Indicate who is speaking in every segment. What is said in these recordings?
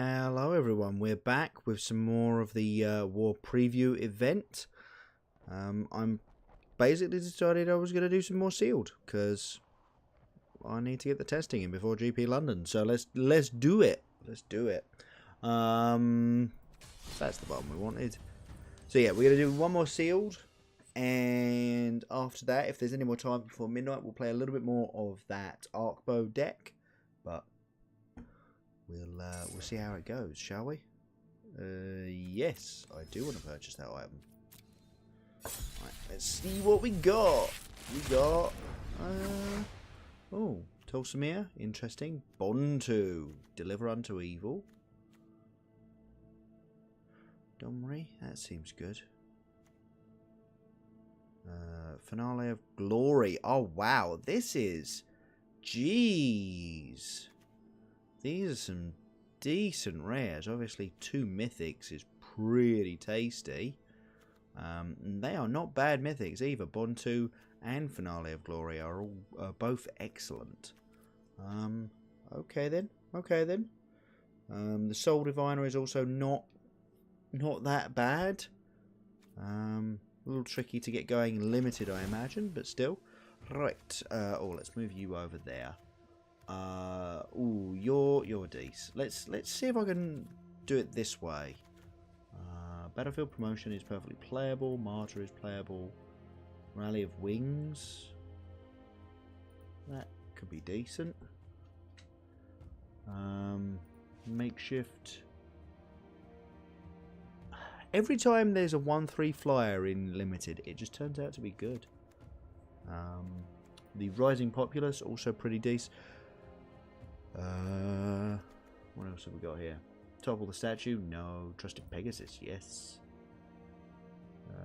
Speaker 1: Hello everyone, we're back with some more of the war preview event. I'm basically decided I was going to do some more sealed because I need to get the testing in before GP London. So let's do it. Let's do it. That's the button we wanted. So yeah, we're going to do one more sealed, and after that, if there's any more time before midnight, we'll play a little bit more of that arc bow deck. But we'll see how it goes, shall we? Yes, I do want to purchase that item. Right, let's see what we got. We got oh, Tolsimir, interesting. Bontu, deliver unto evil. Domri, that seems good. Finale of Glory. Oh wow, this is, jeez. These are some decent rares. Obviously, 2 mythics is pretty tasty. They are not bad mythics either. Bontu and Finale of Glory are all both excellent. Okay then. Okay then. The Soul Diviner is also not that bad. A little tricky to get going limited, I imagine, but still. Right. Oh, let's move you over there. Ooh, you're decent. Let's see if I can do it this way. Battlefield Promotion is perfectly playable. Martyr is playable. Rally of Wings, that could be decent. Makeshift. Every time there's a 1/3 flyer in limited, it just turns out to be good. The Rising Populace, also pretty decent. What else have we got here? Topple the Statue, no. Trusted Pegasus, yes.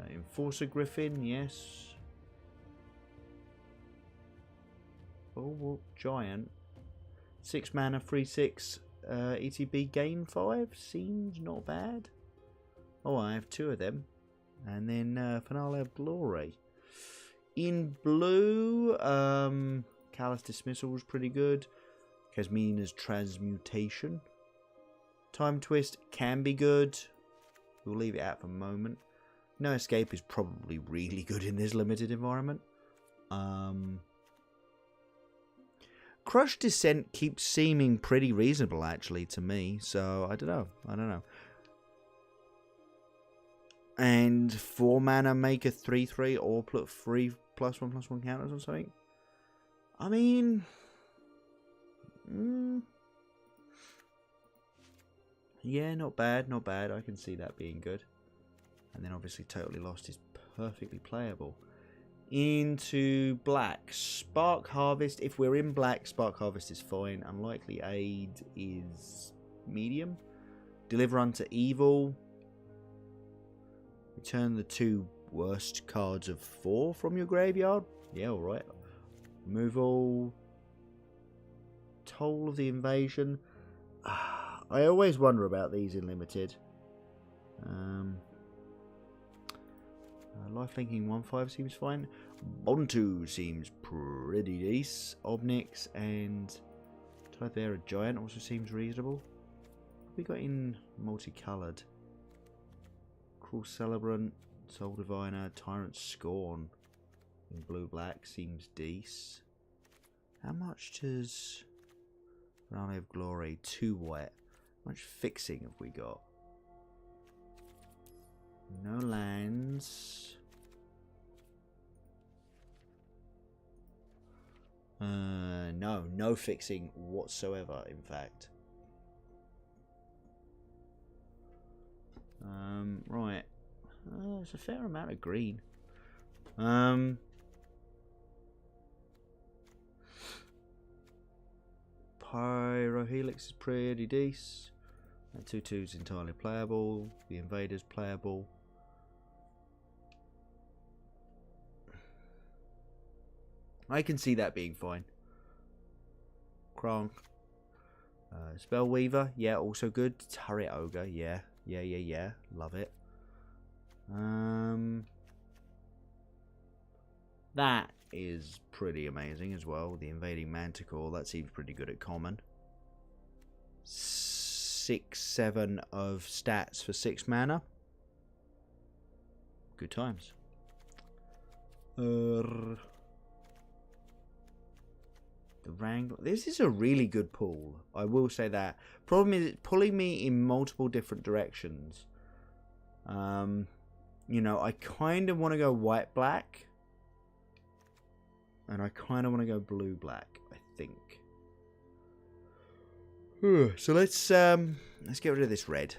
Speaker 1: Enforcer Griffin, yes. Bulwark Giant, 6 mana, 3/6. ETB gain 5 seems not bad. Oh, I have 2 of them. And then Finale of Glory. In blue, Callous Dismissal was pretty good. Kasmina's Transmutation. Time Twist can be good. We'll leave it out for a moment. No Escape is probably really good in this limited environment. Crush Descent keeps seeming pretty reasonable actually to me, so I don't know. And 4 mana make a 3/3 or put 3 +1/+1 counters or something. I mean, yeah, not bad, not bad. I can see that being good. And then obviously Totally Lost is perfectly playable. Into black. Spark Harvest. If we're in black, Spark Harvest is fine. Unlikely Aid is medium. Deliver unto Evil. Return the 2 worst cards of 4 from your graveyard. Yeah, alright. Removal. Toll of the Invasion. I always wonder about these in limited. Lifelinking 1/5 seems fine. Bontu seems pretty decent. Obnix and Tithera Giant also seems reasonable. What we got in multicoloured? Cruel Celebrant, Soul Diviner, Tyrant Scorn in blue-black seems decent. How much does Finale of Glory 2 white? How much fixing have we got? No lands. No fixing whatsoever, in fact. Right. It's a fair amount of green. Pyrohelix is pretty decent. 2/2 is entirely playable. The Invader's playable. I can see that being fine. Kronk. Spellweaver, yeah, also good. Turret Ogre, yeah. Love it. That is pretty amazing as well. The Invading Manticore, that seems pretty good at common. 6, 7 of stats for 6 mana. Good times. The Wrangler. This is a really good pool. I will say that. Problem is, it's pulling me in multiple different directions. You know, I kind of want to go white-black. And I kind of want to go blue-black, I think. So let's get rid of this red.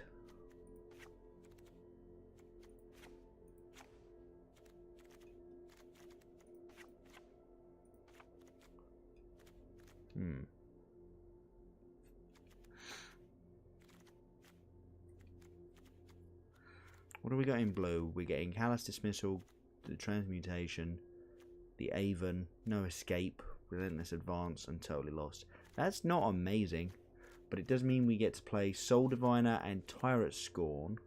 Speaker 1: What do we got in blue? We're getting Callous Dismissal, the Transmutation, the Avon, No Escape, Relentless Advance, and Totally Lost. That's not amazing, but it does mean we get to play Soul Diviner and Tyrant Scorn.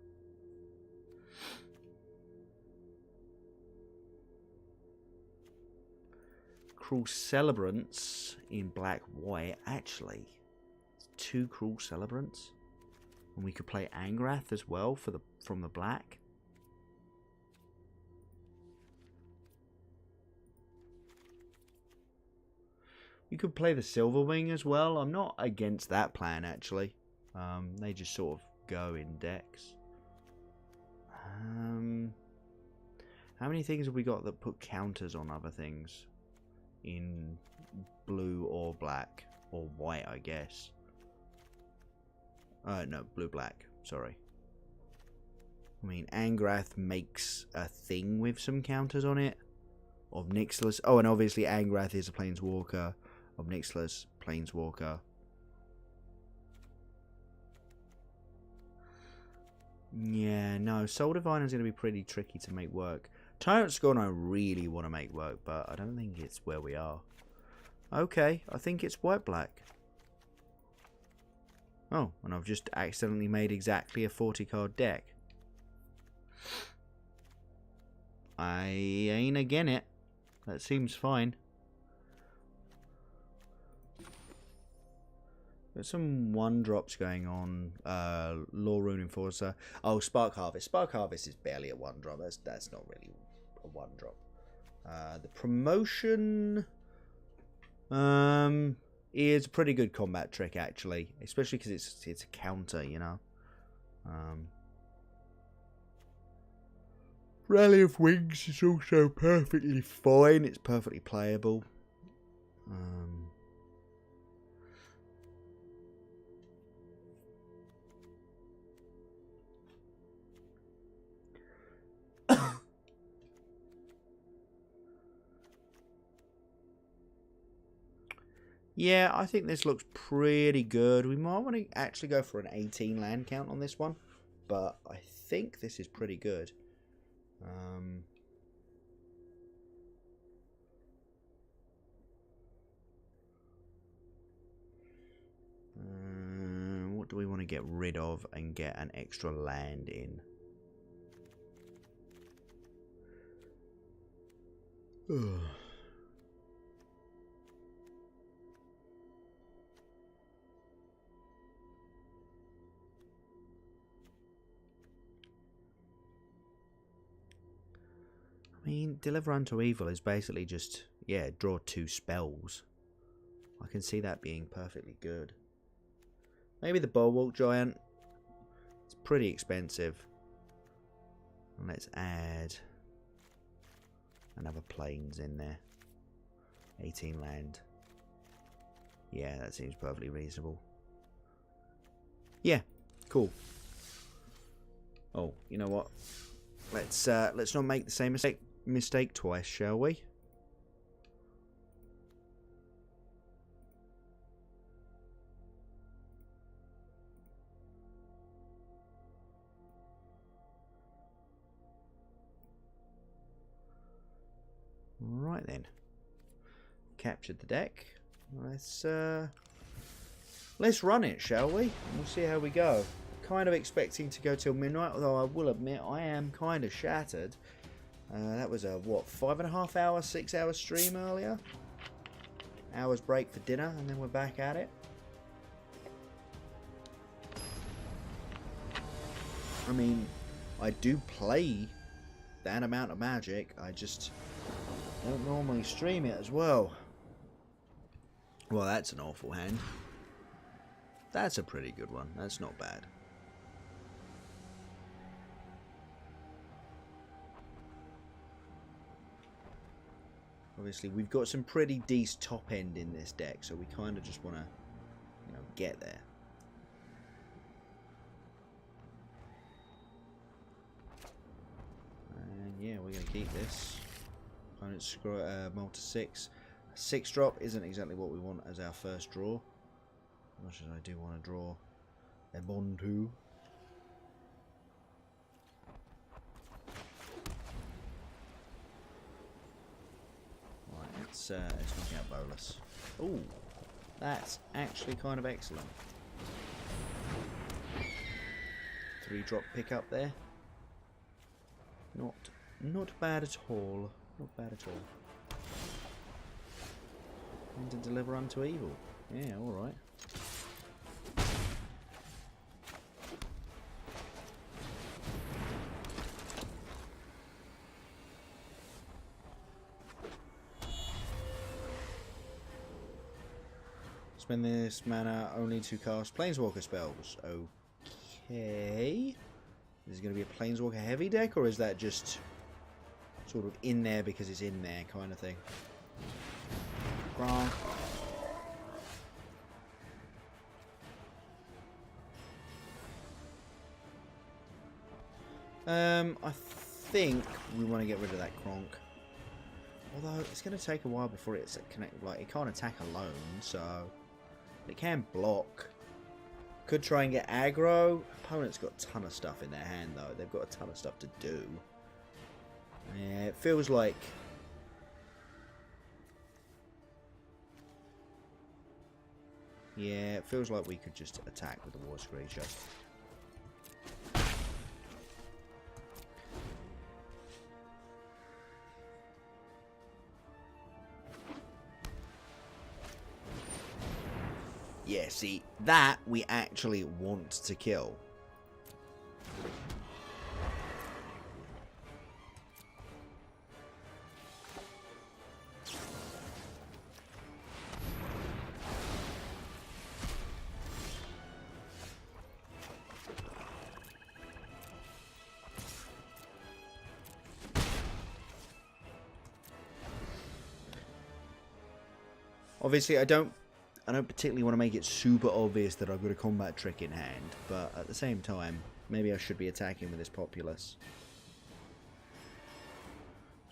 Speaker 1: Cruel Celebrants in black-white. Actually, 2 Cruel Celebrants. And we could play Angrath as well from the black. You could play the Silverwing as well. I'm not against that plan, actually. They just sort of go in decks. How many things have we got that put counters on other things? In blue or black. Or white, I guess. No, blue-black. Sorry. I mean, Angrath makes a thing with some counters on it. Of Nyxlis. Oh, and obviously Angrath is a Planeswalker. Of Nyxlis, Planeswalker. Yeah, no. Soul Diviner is going to be pretty tricky to make work. Tyrant Scorn I really want to make work, but I don't think it's where we are. Okay, I think it's white-black. Oh, and I've just accidentally made exactly a 40-card deck. I ain't again it. That seems fine. There's some 1-drops going on. Law Rune Enforcer. Oh, Spark Harvest. Spark Harvest is barely a 1-drop. That's not really a 1-drop. The promotion is a pretty good combat trick, actually, especially because it's a counter, you know. Rally of Wings is also perfectly fine. It's perfectly playable. Yeah, I think this looks pretty good. We might want to actually go for an 18 land count on this one, but I think this is pretty good. What do we want to get rid of and get an extra land in? Ugh. I mean, Deliver Unto Evil is basically just, yeah, draw 2 spells. I can see that being perfectly good. Maybe the Bulwark Giant. It's pretty expensive. And let's add another Plains in there. 18 land. Yeah, that seems perfectly reasonable. Yeah, cool. Oh, you know what? Let's not make the same mistake twice, shall we? Right then. Captured the deck. Let's run it, shall we? We'll see how we go. Kind of expecting to go till midnight, although I will admit I am kind of shattered. That was a, what, 5.5 hour, 6 hour stream earlier? Hours break for dinner, and then we're back at it. I mean, I do play that amount of Magic, I just don't normally stream it as well. Well, that's an awful hand. That's a pretty good one. That's not bad. Obviously, we've got some pretty decent top end in this deck, so we kind of just want to, you know, get there. And yeah, we're going to keep this. Opponent's Malta 6. 6-drop isn't exactly what we want as our first draw. As much as I do want to draw a Bontu. Right, let's knock out Bolas. Ooh, that's actually kind of excellent. 3-drop pickup there. Not bad at all. Not bad at all. And to deliver unto evil. Yeah, alright. Spend this mana only to cast Planeswalker spells. Okay. Is it going to be a Planeswalker heavy deck, or is that just sort of in there because it's in there kind of thing? Wrong. I think we want to get rid of that Kronk. Although it's going to take a while before it's connected. Like, it can't attack alone, so it can block. Could try and get aggro. Opponent's got a ton of stuff in their hand, though. They've got a ton of stuff to do. Yeah, it feels like. Yeah, it feels like we could just attack with the War Screecher. Yeah, see, that we actually want to kill. Obviously, I don't particularly want to make it super obvious that I've got a combat trick in hand, but at the same time, maybe I should be attacking with this Populace.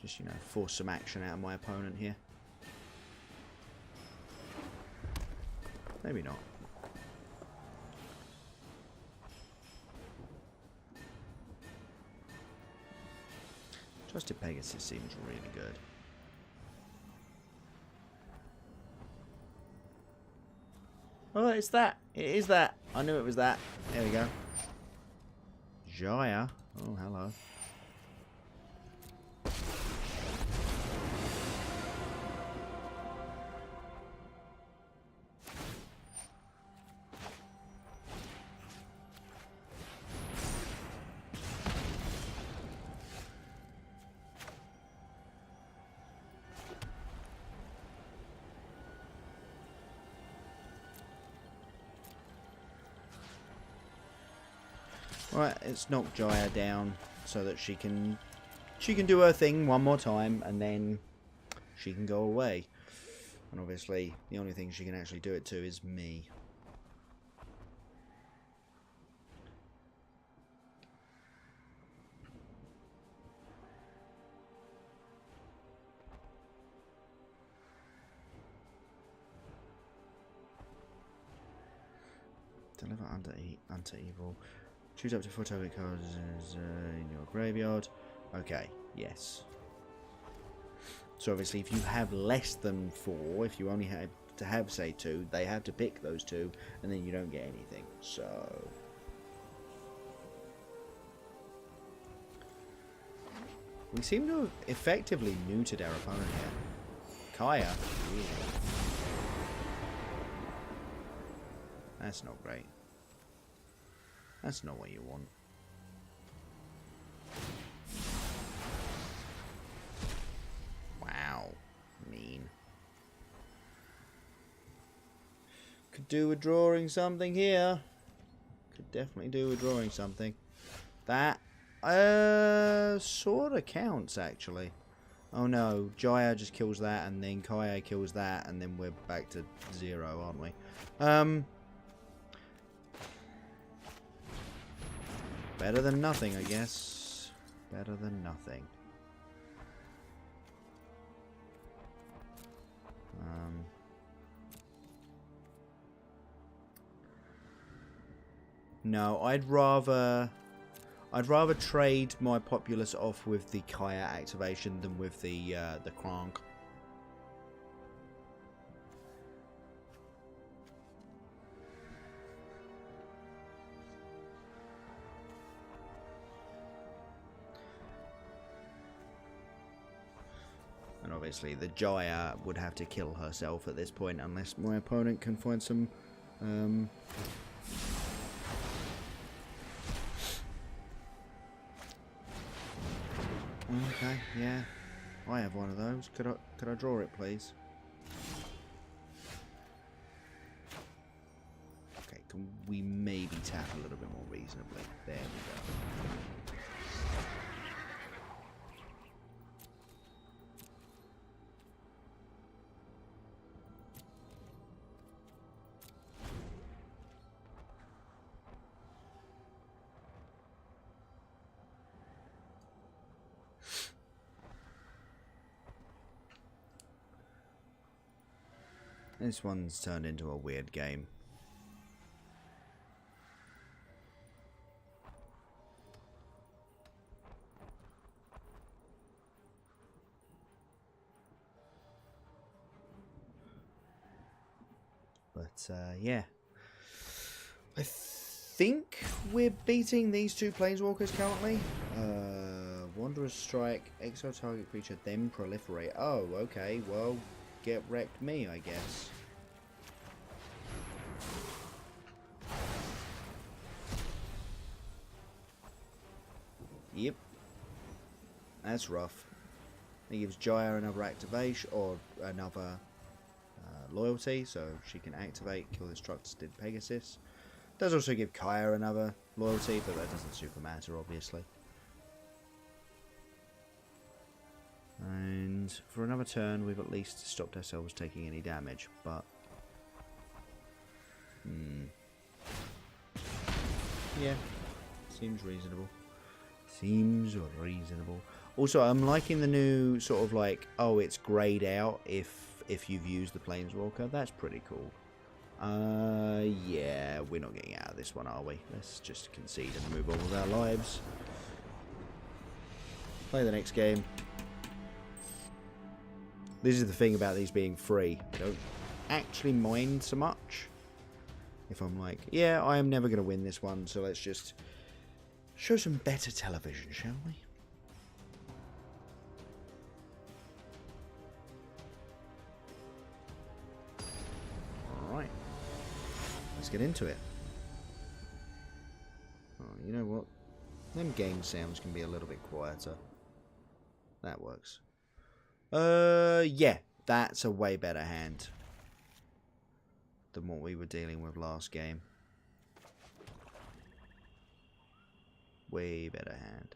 Speaker 1: Just, you know, force some action out of my opponent here. Maybe not. Trusted Pegasus seems really good. Oh, it's that. It is that. I knew it was that. There we go. Jaya. Oh, hello. Right, let's knock Jaya down so that she can do her thing one more time, and then she can go away. And obviously, the only thing she can actually do it to is me. Deliver unto evil. Choose up to 4 target cards in your graveyard. Okay, yes. So obviously if you have less than 4, if you only have to have, say, 2, they have to pick those 2, and then you don't get anything. So we seem to have effectively neutered our opponent here. Kaya. Ooh. That's not great. That's not what you want. Could do with drawing something here. Could definitely do with drawing something. That sort of counts, actually. Oh no, Jaya just kills that, and then Kaia kills that, and then we're back to 0, aren't we? Better than nothing, I guess. Better than nothing. No, I'd rather trade my populace off with the Kaia activation than with the Kronk. And obviously the Jaya would have to kill herself at this point unless my opponent can find some okay, yeah. I have one of those. Could I draw it, please? Okay, can we maybe tap a little bit more reasonably? There we go. This one's turned into a weird game. But, yeah. I think we're beating these two Planeswalkers currently. Wanderer's Strike, exile target creature, then proliferate. Oh, okay, well, get wrecked me, I guess. Yep. That's rough. It gives Jaya another activation, or another loyalty, so she can activate, kill this Trusted Pegasus. Does also give Kaia another loyalty, but that doesn't super matter, obviously. And for another turn, we've at least stopped ourselves taking any damage, but... yeah, seems reasonable. Seems reasonable. Also, I'm liking the new sort of like, oh, it's grayed out if you've used the Planeswalker. That's pretty cool. Yeah, we're not getting out of this one, are we? Let's just concede and move on with our lives. Play the next game. This is the thing about these being free. I don't actually mind so much. If I'm like, yeah, I am never going to win this one, so let's just show some better television, shall we? Alright. Let's get into it. Oh, you know what? Them game sounds can be a little bit quieter. That works. Yeah. That's a way better hand than what we were dealing with last game. Way better hand.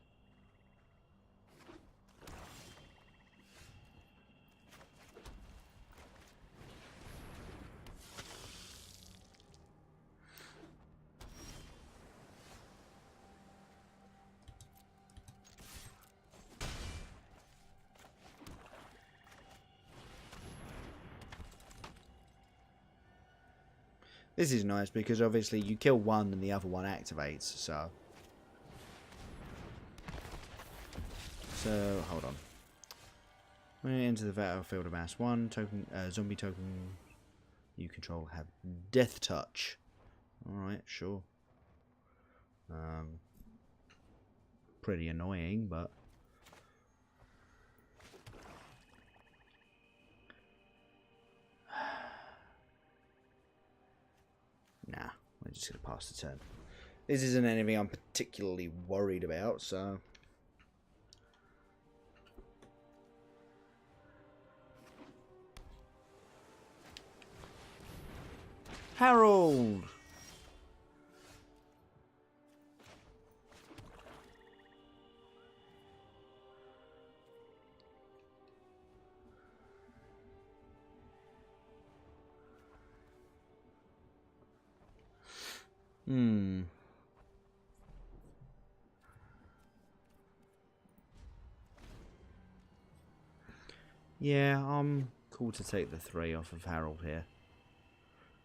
Speaker 1: This is nice because obviously you kill one and the other one activates, so... So, hold on. When you enter the battlefield of mass 1, token, zombie token you control have Death Touch. Alright, sure. Pretty annoying, but... Nah, we're just going to pass the turn. This isn't anything I'm particularly worried about, so... Harold! Yeah, I'm cool to take the 3 off of Harold here.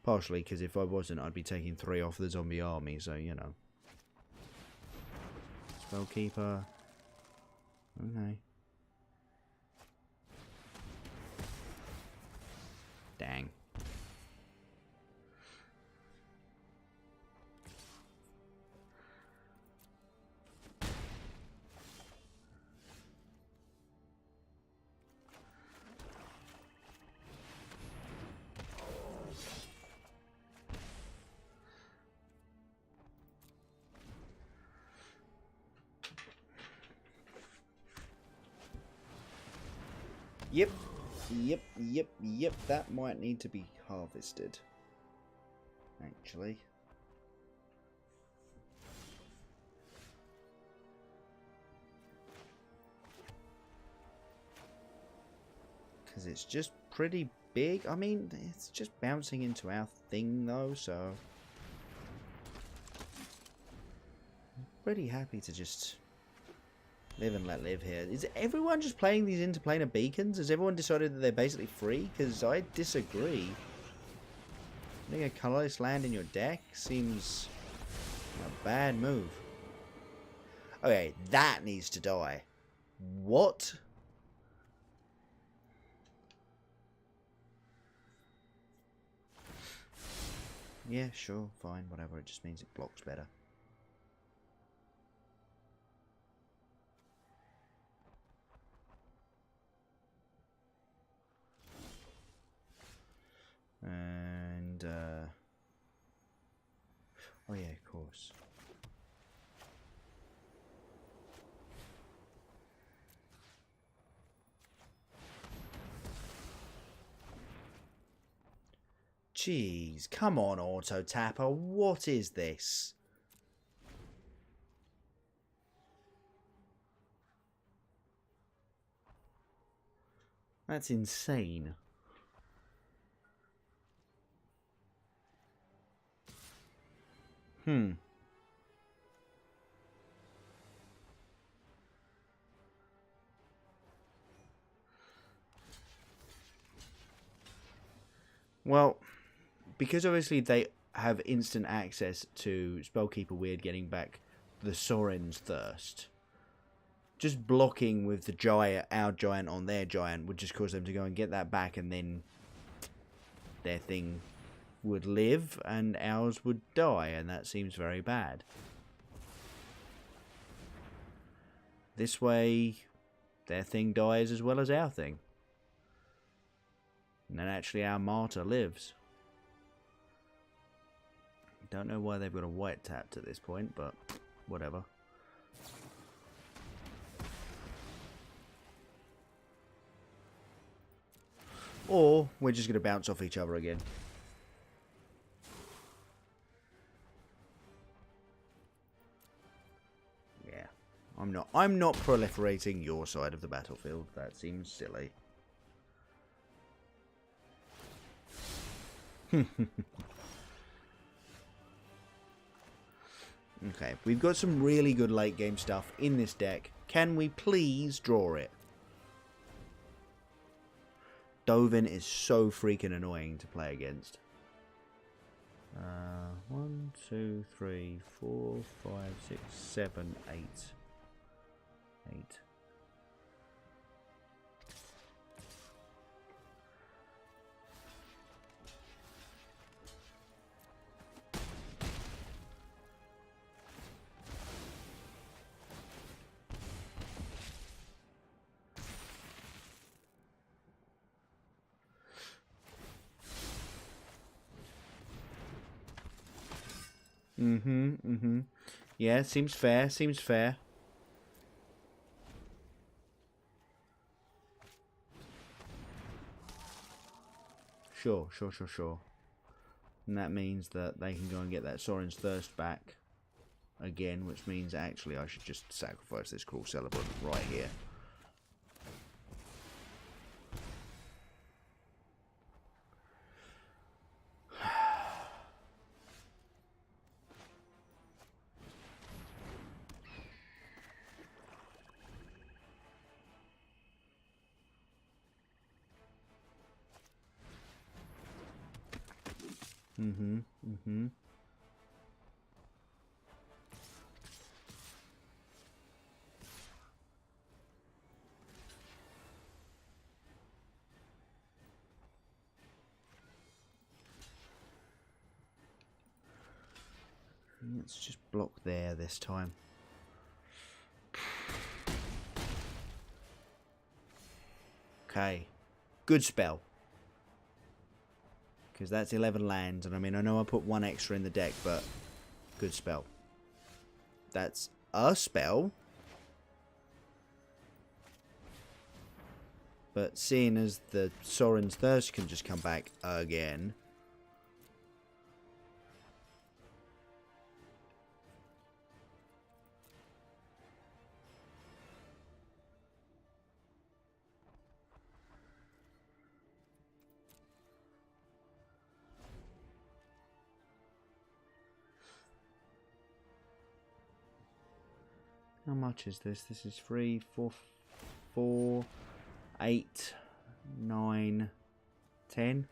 Speaker 1: Partially because if I wasn't, I'd be taking 3 off the zombie army, so, you know. Spellkeeper. Okay. Dang. Yep. That might need to be harvested. Actually. Because it's just pretty big. I mean, it's just bouncing into our thing though, so... I'm pretty happy to just... live and let live here. Is everyone just playing these interplanar beacons? Has everyone decided that they're basically free? Because I disagree. Putting a colorless land in your deck seems a bad move. Okay, that needs to die. What? Yeah, sure, fine, whatever. It just means it blocks better. And, oh yeah, of course. Jeez, come on, Auto Tapper, what is this? That's insane. Well, because obviously they have instant access to Spellkeeper Weird getting back the Soren's Thirst, just blocking with the giant, our giant on their giant, would just cause them to go and get that back, and then their thing would live and ours would die, and that seems very bad. This way, their thing dies as well as our thing. And then actually our martyr lives. Don't know why they've got a white tapped at this point, but whatever. Or we're just going to bounce off each other again. Yeah. I'm not proliferating your side of the battlefield. That seems silly. Okay, we've got some really good late game stuff in this deck. Can we please draw it? Dovin is so freaking annoying to play against. 1, 2, 3, 4, 5, 6, 7, 8. 8. Yeah, seems fair, seems fair. Sure. And that means that they can go and get that Sorin's Thirst back again, which means actually I should just sacrifice this Cruel Celebrant right here. Let's just block there this time. Okay. Good spell. Because that's 11 lands. And I mean, I know I put one extra in the deck, but good spell. That's a spell. But seeing as the Sorin's Thirst can just come back again. How much is this? This is 3, 4, 4, 8, 9, 10.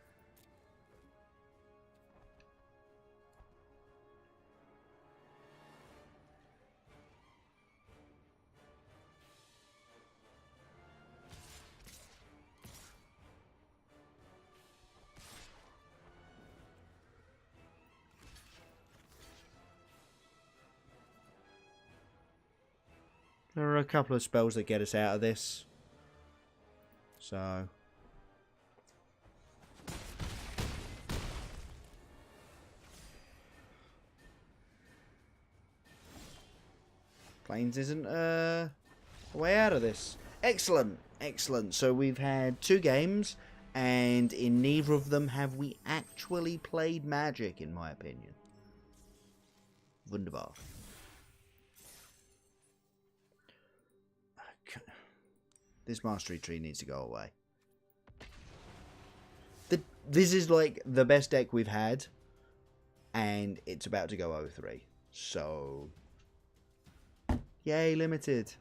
Speaker 1: There are a couple of spells that get us out of this. So. Plains isn't a way out of this. Excellent. Excellent. So we've had 2 games. And in neither of them have we actually played Magic, in my opinion. Wunderbar. This Mastery Tree needs to go away. This is like the best deck we've had. And it's about to go 0-3. So. Yay, limited.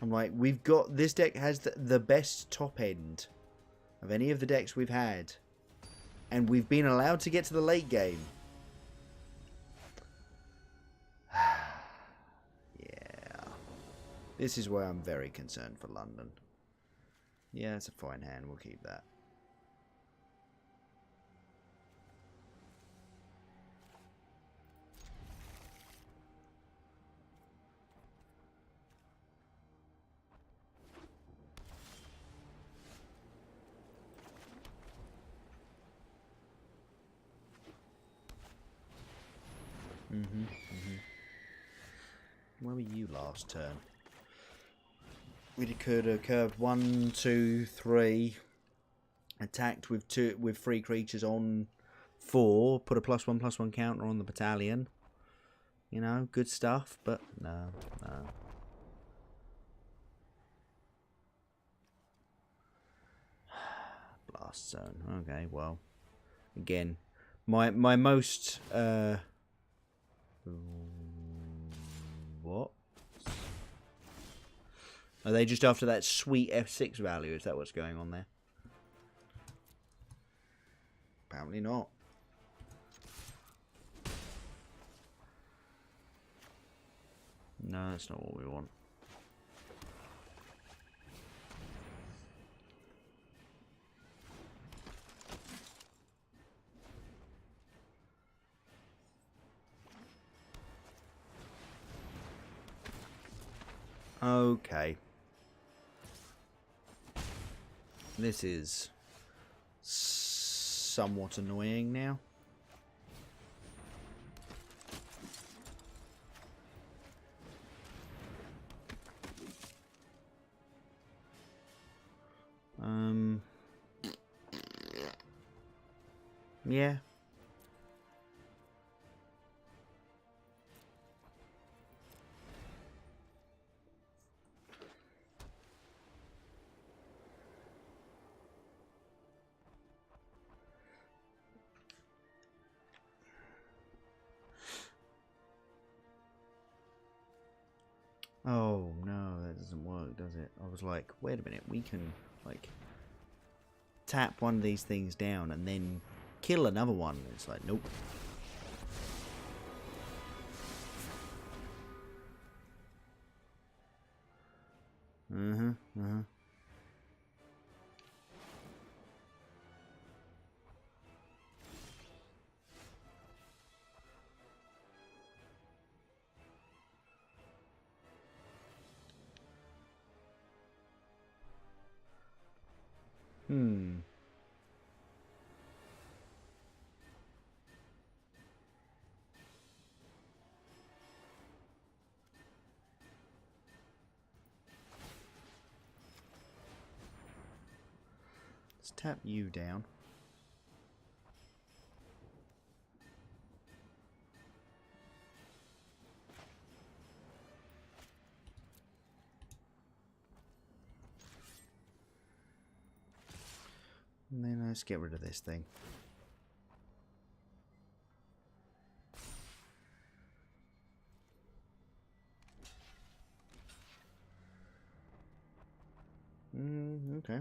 Speaker 1: I'm like, we've got. This deck has the best top end of any of the decks we've had. And we've been allowed to get to the late game. This is where I'm very concerned for London. Yeah, it's a fine hand. We'll keep that. Where were you last turn? We could have curved 1, 2, 3, attacked with 3 creatures on 4, put a +1/+1 counter on the battalion. You know, good stuff, but no. Blast Zone. Okay, well, again, my most what? Are they just after that sweet F6 value? Is that what's going on there? Apparently not. No, that's not what we want. Okay. This is somewhat annoying now. Yeah. Oh, no, that doesn't work, does it? I was like, wait a minute, we can, like, tap one of these things down and then kill another one. It's like, nope. Uh-huh, uh-huh. Hmm. Let's tap you down. And then let's get rid of this thing. Okay.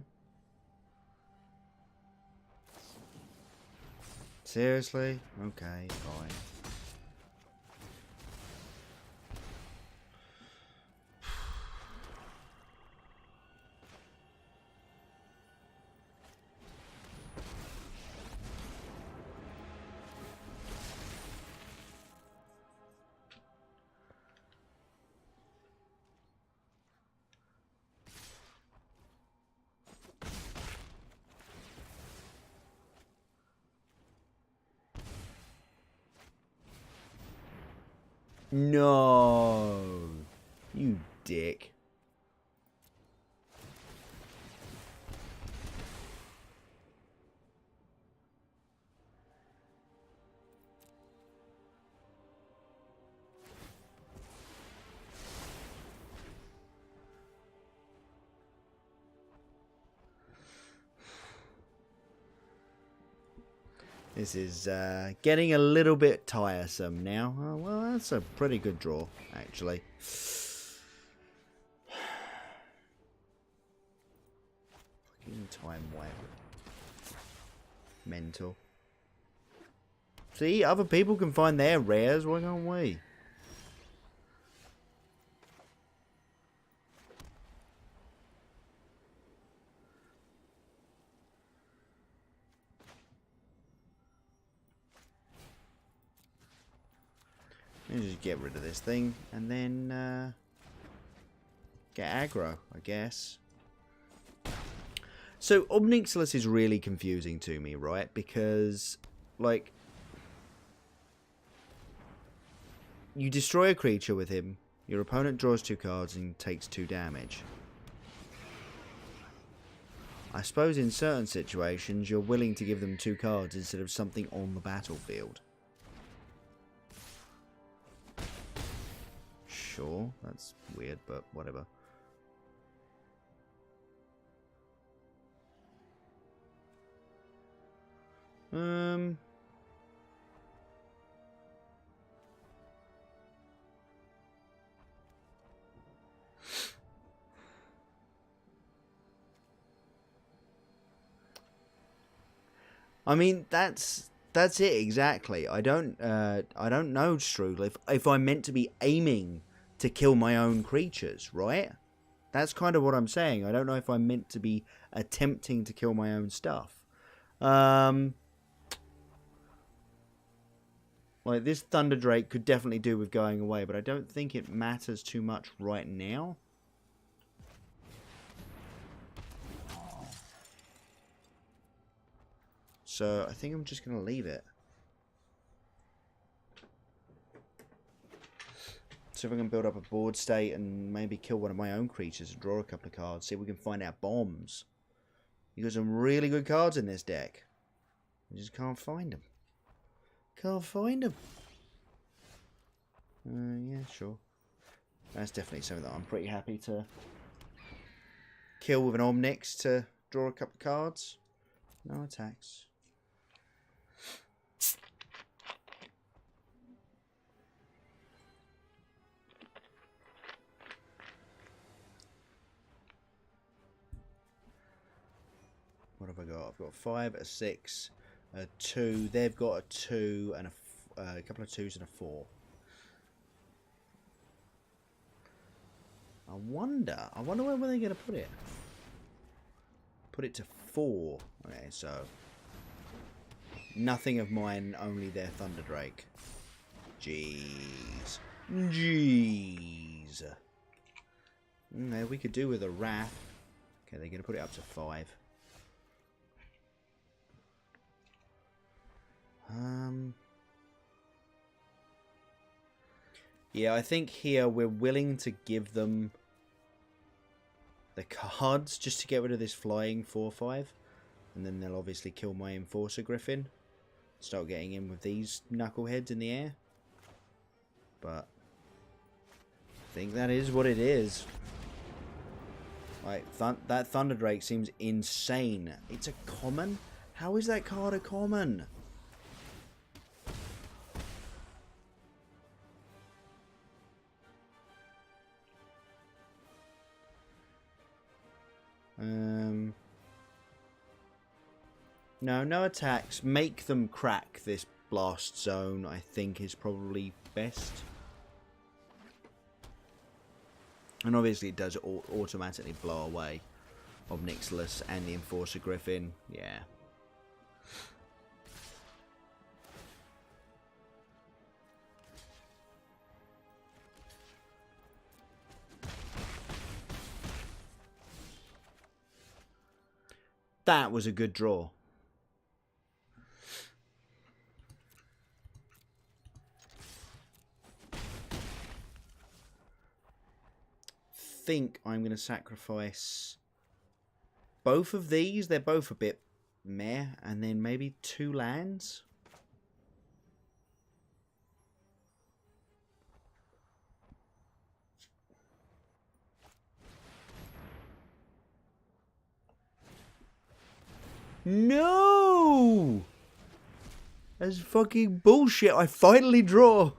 Speaker 1: Seriously? Okay, fine. No! You dick. This is getting a little bit tiresome now. Oh, well, that's a pretty good draw, actually. Fucking time web. Mental. See, other people can find their rares, why can't we? Let's just get rid of this thing, and then get aggro, I guess. So, Obnixilis is really confusing to me, right? Because, like, you destroy a creature with him, your opponent draws 2 cards and takes 2 damage. I suppose in certain situations, you're willing to give them 2 cards instead of something on the battlefield. Sure, that's weird, but whatever. I mean, that's it exactly. I don't know, Strudel, if I'm meant to be aiming to kill my own creatures, right? That's kind of what I'm saying. I don't know if I'm meant to be attempting to kill my own stuff. Like, this Thunder Drake could definitely do with going away, but I don't think it matters too much right now. So, I think I'm just going to leave it. See if I can build up a board state and maybe kill one of my own creatures and draw a couple of cards. See if we can find out bombs. You got some really good cards in this deck. I just can't find them. Can't find them. Yeah, sure. That's definitely something that I'm pretty happy to kill with an Omnix to draw a couple of cards. No attacks. What have I got? I've got 5, a 6, a 2. They've got a 2 and a couple of 2s and a 4. I wonder where they're going to put it. Put it to 4. Okay, so nothing of mine, only their Thunder Drake. Jeez. Jeez. No, we could do with a Wrath. Okay, they're going to put it up to 5. Yeah, I think here we're willing to give them the cards just to get rid of this flying 4/5, and then they'll obviously kill my Enforcer Griffin. Start getting in with these knuckleheads in the air. But I think that is what it is. Like that Thunder Drake seems insane. It's a common? How is that card a common? No attacks. Make them crack this blast zone, I think, is probably best. And obviously it does automatically blow away Obnixilis and the Enforcer Griffin. Yeah. That was a good draw. Think I'm going to sacrifice both of these. They're both a bit meh. And then maybe 2 lands. No! That's fucking bullshit. I finally draw.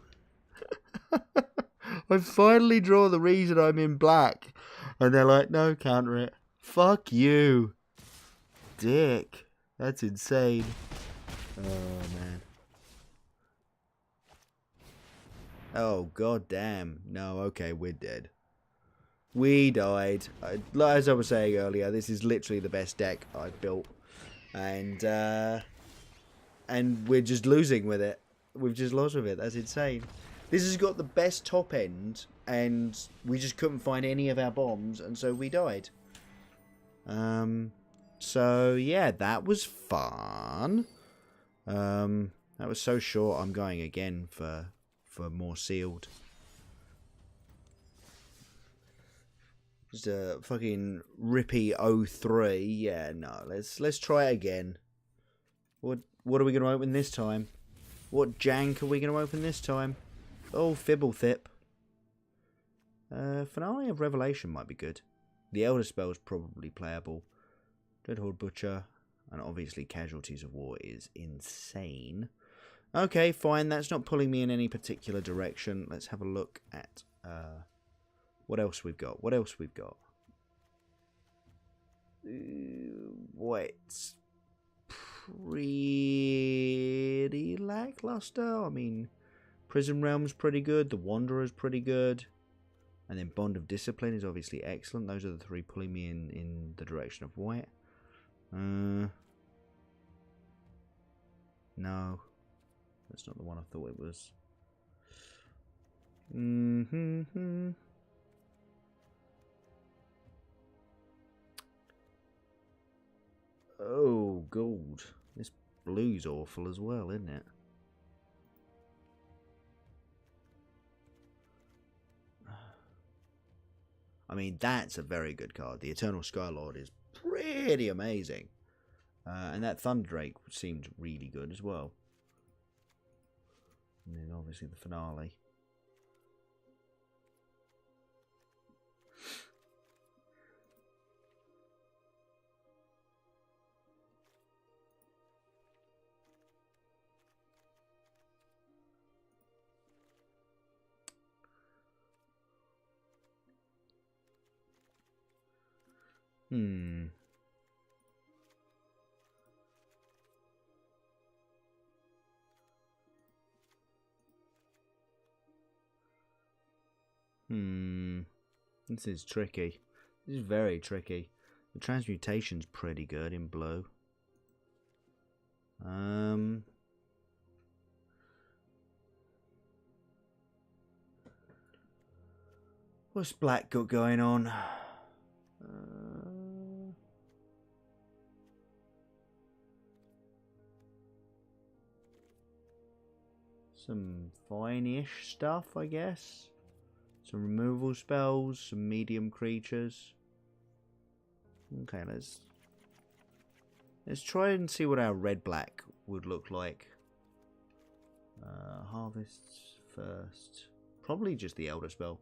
Speaker 1: I finally draw the reason I'm in black. And they're like, no, counter it. Fuck you. Dick. That's insane. Oh, man. Oh, god damn. No, okay, we're dead. We died. As I was saying earlier, this is literally the best deck I've built. And we're just losing with it. We've just lost with it. That's insane. This has got the best top end, and we just couldn't find any of our bombs, and so we died. So yeah, that was fun. That was so short. I'm going again for more sealed. Just a fucking rippy 03. Yeah, no. Let's try it again. What are we going to open this time? What jank are we going to open this time? Oh, Fibblethip. Finale of Revelation might be good. The Elder Spell is probably playable. Dreadhorde Butcher. And obviously Casualties of War is insane. Okay, fine. That's not pulling me in any particular direction. Let's have a look at what else we've got. What else we've got? What's pretty lackluster? I mean, Prison Realm's pretty good. The Wanderer's pretty good. And then Bond of Discipline is obviously excellent. Those are the 3 pulling me in the direction of white. No. That's not the one I thought it was. Oh, gold. This blue's awful as well, isn't it? I mean, that's a very good card. The Eternal Skylord is pretty amazing. And that Thunderdrake seemed really good as well. And then obviously the finale. Hmm. This is tricky. This is very tricky. The transmutation's pretty good in blue. What's black got going on? Some fine-ish stuff, I guess. Some removal spells, some medium creatures. Okay, let's try and see what our red-black would look like. Harvests first. Probably just the Elder Spell.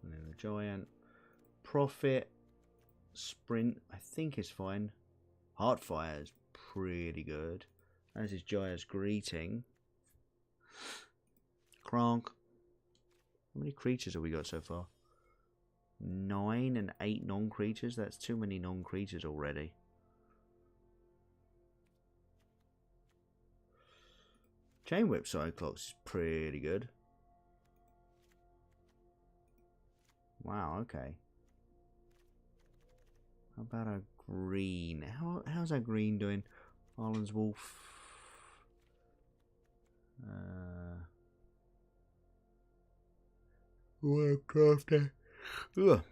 Speaker 1: And then the Giant. Profit. Sprint, I think is fine. Heartfire is pretty good. As is Jaya's Greeting. Kronk. How many creatures have we got so far? 9 and 8 non-creatures? That's too many non-creatures already. Chain Whip Cyclops is pretty good. Wow, okay. How about a green? How's our green doing? Arlen's Wolf. Warcrafter. Ugh.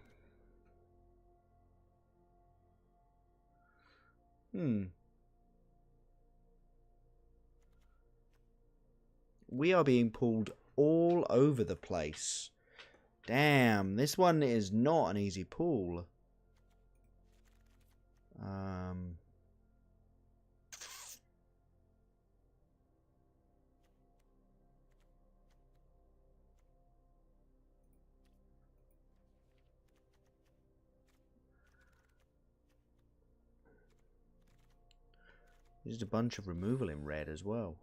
Speaker 1: We are being pulled all over the place. Damn, this one is not an easy pull. There's a bunch of removal in red as well.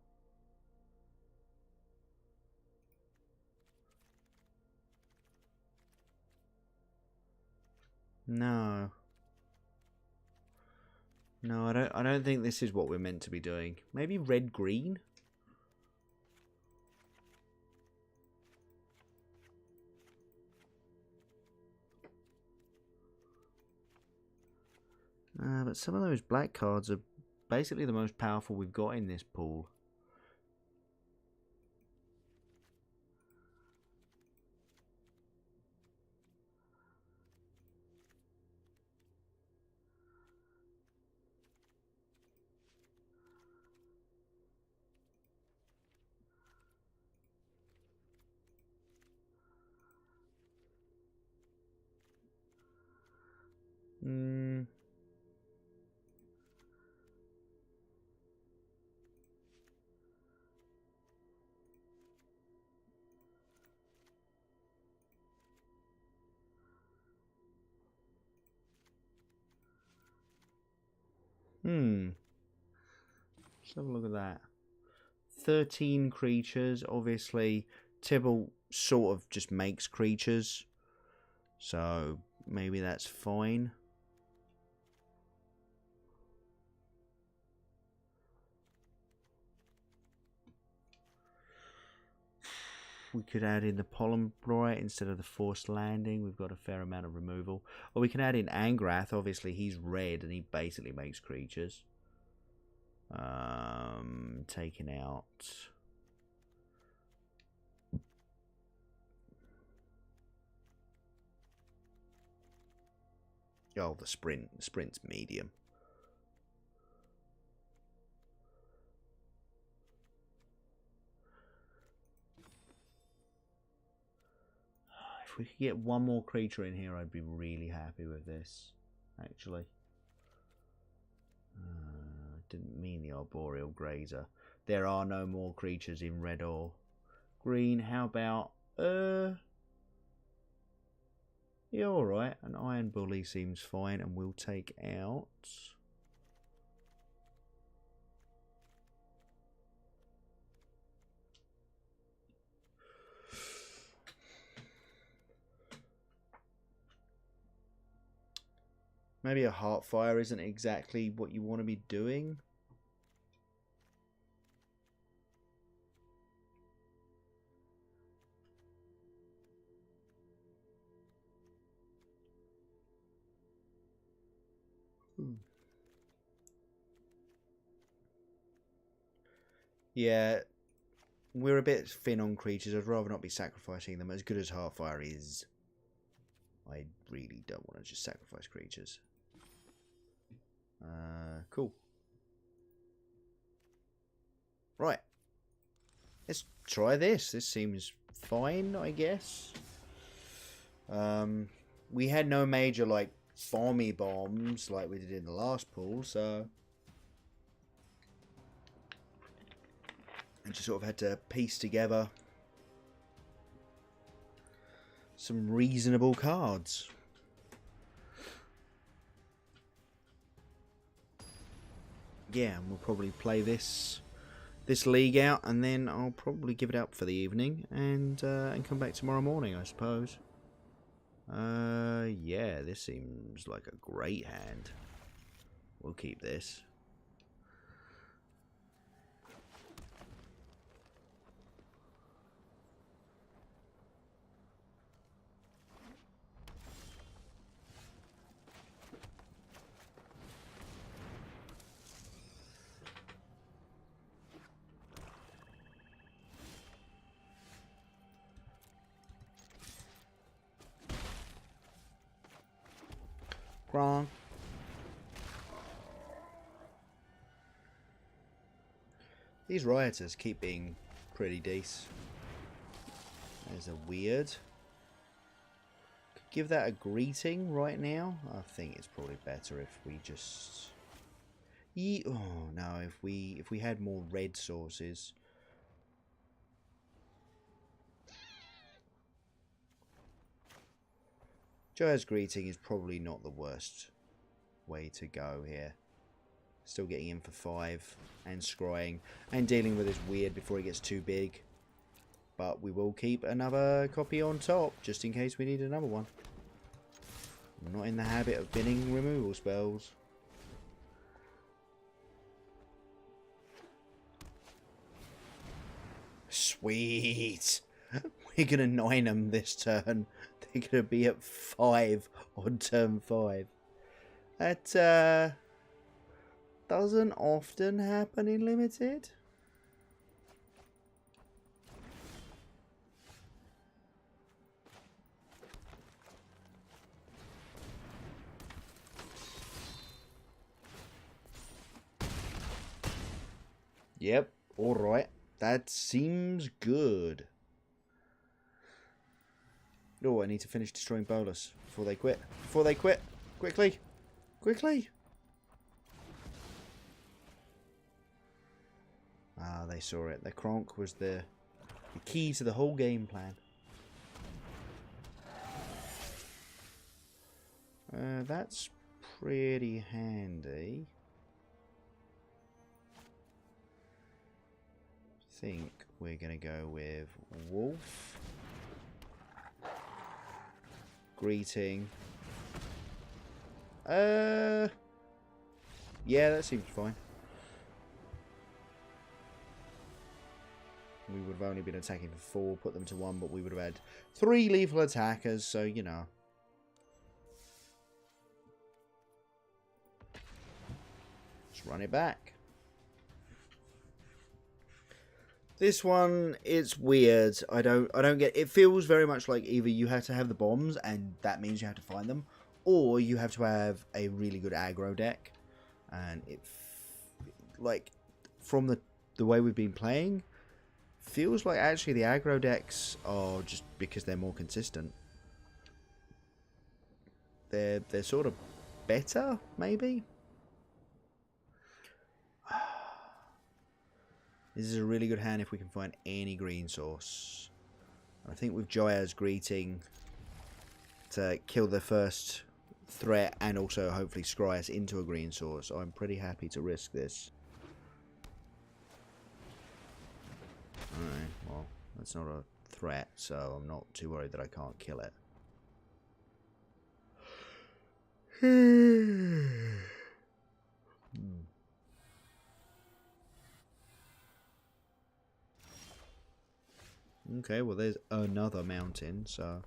Speaker 1: No. No, I don't think this is what we're meant to be doing. Maybe red green? But some of those black cards are basically the most powerful we've got in this pool. Let's have a look at that. 13 creatures. Obviously, Tibble sort of just makes creatures. So, maybe that's fine. We could add in the Pollen Blight instead of the Forced Landing. We've got a fair amount of removal. Or we can add in Angrath. Obviously, he's red and he basically makes creatures. Taking out... Oh, the Sprint. The Sprint's medium. If we could get one more creature in here, I'd be really happy with this, actually. Didn't mean the Arboreal Grazer. There are no more creatures in red or green. How about... yeah, alright. An Iron Bully seems fine, and we'll take out... maybe a Heartfire isn't exactly what you want to be doing. Yeah, we're a bit thin on creatures. I'd rather not be sacrificing them. As good as Heartfire is, I really don't want to just sacrifice creatures. Cool. Right. Let's try this. This seems fine, I guess. We had no major, like, bomby bombs like we did in the last pool, so... and just sort of had to piece together some reasonable cards. Yeah, and we'll probably play this league out, and then I'll probably give it up for the evening and come back tomorrow morning, I suppose. Yeah, this seems like a great hand. We'll keep this. Wrong. These rioters keep being pretty decent. There's a weird. Could give that a greeting right now. I think it's probably better if we just. Oh no! If we had more red sources. Joa's greeting is probably not the worst way to go here. Still getting in for 5 and scrying and dealing with this weird before it gets too big. But we will keep another copy on top just in case we need another one. I'm not in the habit of binning removal spells. Sweet! We're gonna 9 them this turn. They're gonna be at 5 on turn 5. That doesn't often happen in Limited. Yep, alright. That seems good. Oh, I need to finish destroying Bolas before they quit. Before they quit! Quickly! Quickly! Ah, they saw it. The Kronk was the key to the whole game plan. That's pretty handy. I think we're going to go with Wolf. Greeting. Yeah, that seems fine. We would have only been attacking for 4, put them to 1, but we would have had 3 lethal attackers, so you know. Let's run it back. This one, it's weird. I don't get. It feels very much like either you have to have the bombs, and that means you have to find them, or you have to have a really good aggro deck. And it, like, from the way we've been playing, feels like actually the aggro decks are just because they're more consistent. they're sort of better, maybe. This is a really good hand if we can find any green source. I think with Joya's Greeting to kill the first threat and also hopefully scry us into a green source, I'm pretty happy to risk this. Alright, well, that's not a threat, so I'm not too worried that I can't kill it. Okay, well there's another mountain, so...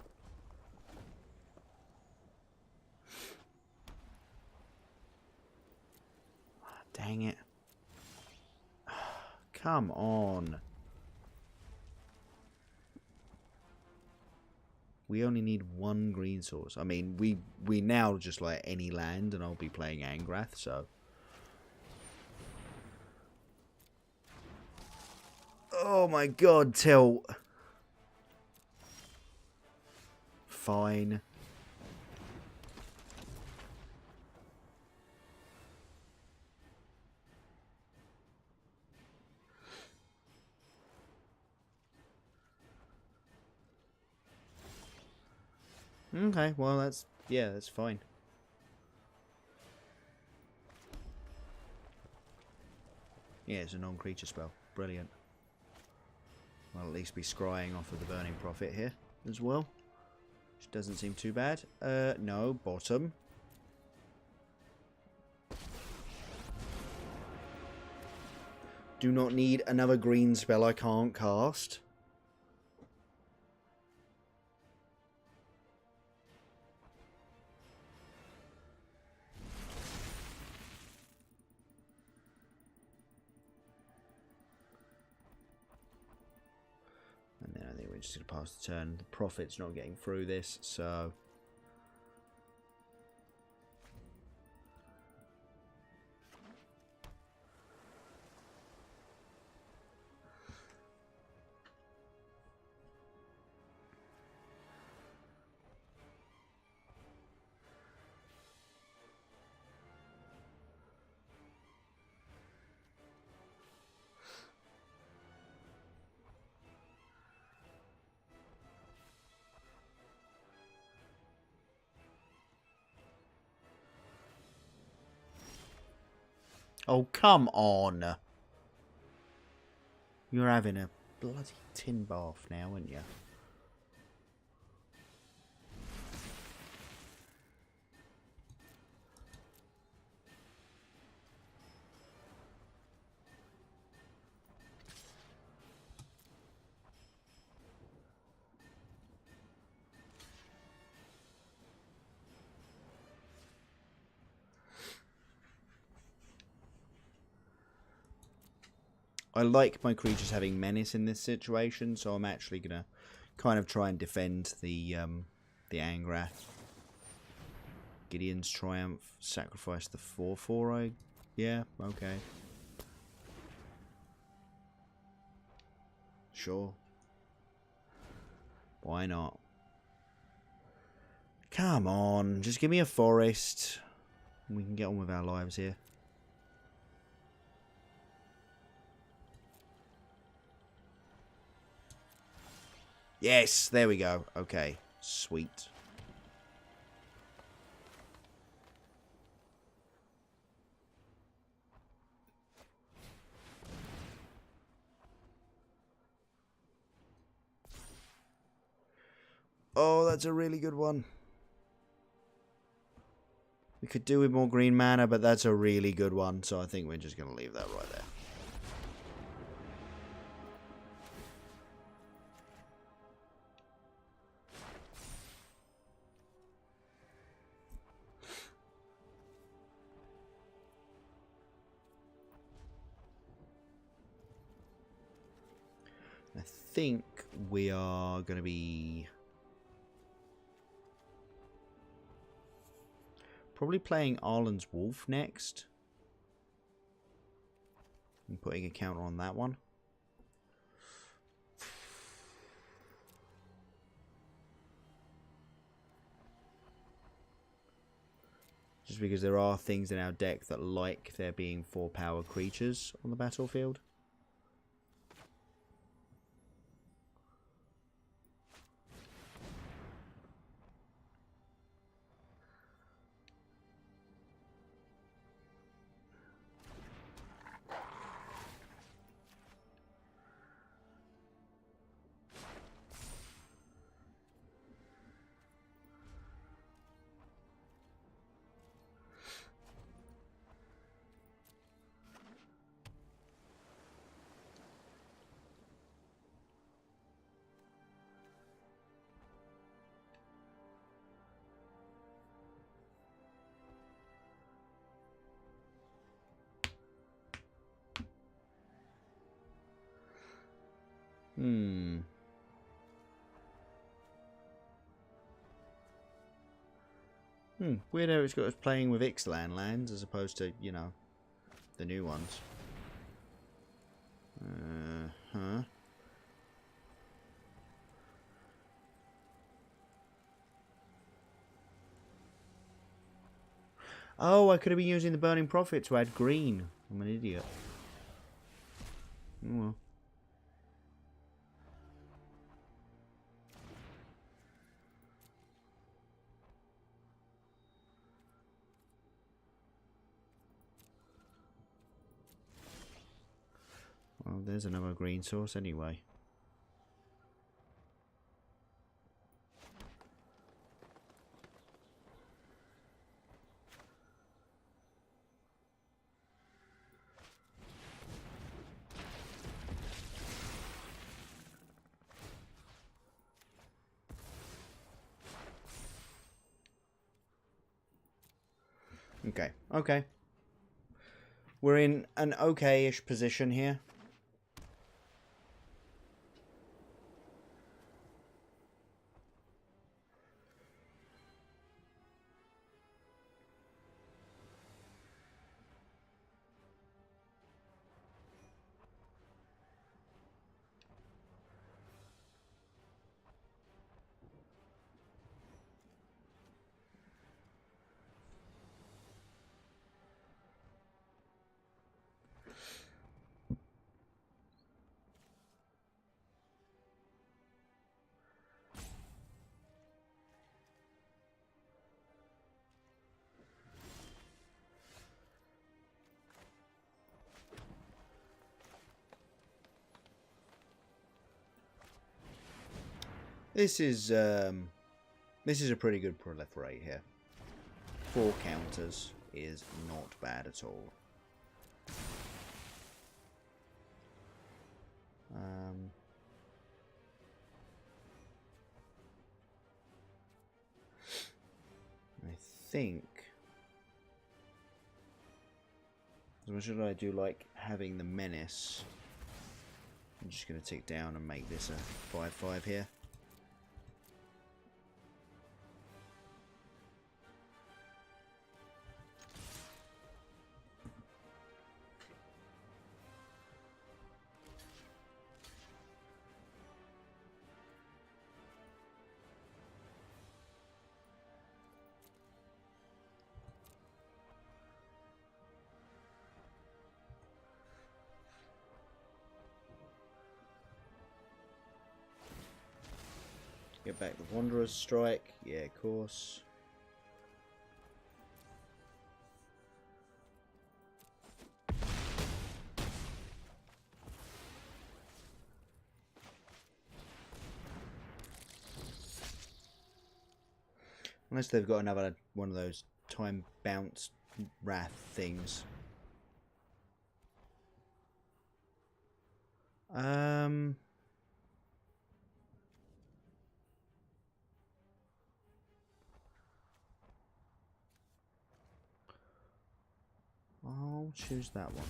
Speaker 1: Dang it. Come on. We only need one green source. I mean, we now just like any land and I'll be playing Angrath, so... Oh my god, Tilt. Fine. Okay, well that's fine. Yeah, it's a non-creature spell. Brilliant. Well, at least be scrying off of the Burning Prophet here as well. Which doesn't seem too bad. No, bottom. Do not need another green spell I can't cast. And then I think we're just going to pass the turn. The Prophet's not getting through this, so... Oh, come on. You're having a bloody tin bath now, aren't you? I like my creatures having menace in this situation, so I'm actually gonna kind of try and defend the Angrath. Gideon's Triumph, sacrifice the 4/4. Yeah, okay. Sure. Why not? Come on, just give me a forest. We can get on with our lives here. Yes, there we go. Okay, sweet. Oh, that's a really good one. We could do with more green mana, but that's a really good one, so I think we're just going to leave that right there. I think we are going to be probably playing Arlen's Wolf next and putting a counter on that one. Just because there are things in our deck that like there being 4-power creatures on the battlefield. Weird how it's got us playing with Ixalan lands as opposed to, you know, the new ones. Oh, I could have been using the Burning Prophet to add green. I'm an idiot. Oh well. Well, there's another green source anyway. Okay. We're in an okay-ish position here. This is a pretty good proliferate here. 4 counters is not bad at all. I think as much as I do like having the menace, I'm just going to tick down and make this a 5/5 here. Get back the Wanderer's Strike. Yeah, of course. Unless they've got another one of those time bounce wrath things. I'll choose that one.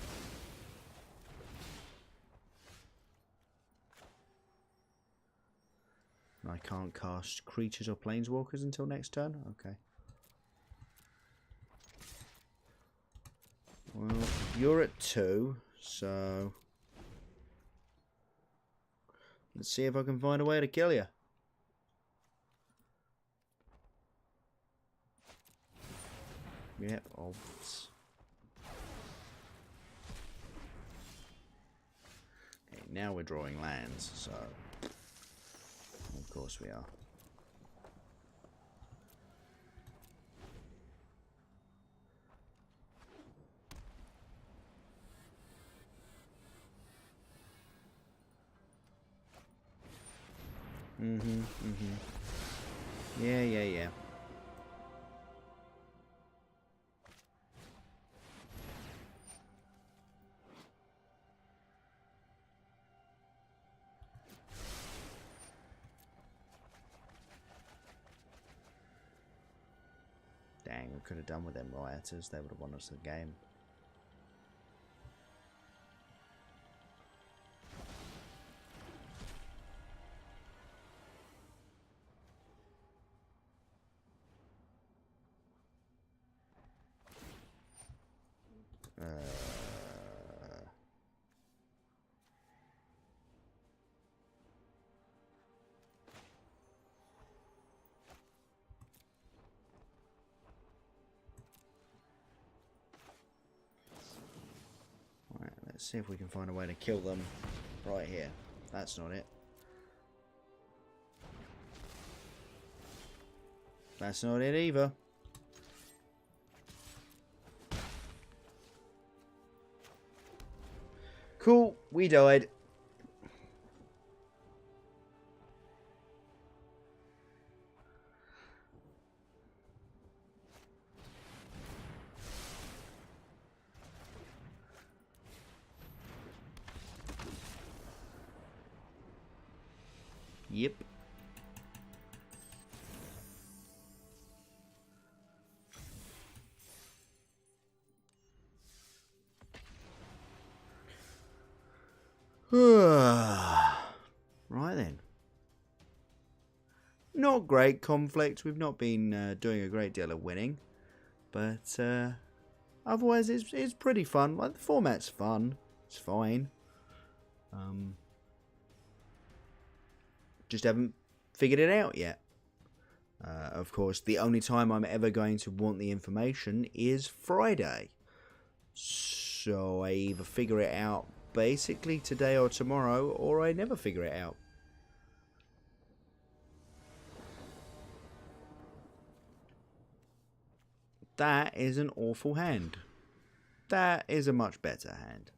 Speaker 1: I can't cast creatures or planeswalkers until next turn? Okay. Well, you're at 2, so let's see if I can find a way to kill you. Yep, obs. Okay, now we're drawing lands, so of course we are. Yeah. Dang, we could have done with them rioters. They would have won us the game. Right, let's see if we can find a way to kill them right here. That's not it. That's not it either. Cool, we died. Yep. Right then. Not great conflict. We've not been doing a great deal of winning. But otherwise it's pretty fun. Like, the format's fun. It's fine. Just haven't figured it out yet. Of course, the only time I'm ever going to want the information is Friday. So I either figure it out basically today or tomorrow, or I never figure it out. That is an awful hand. That is a much better hand.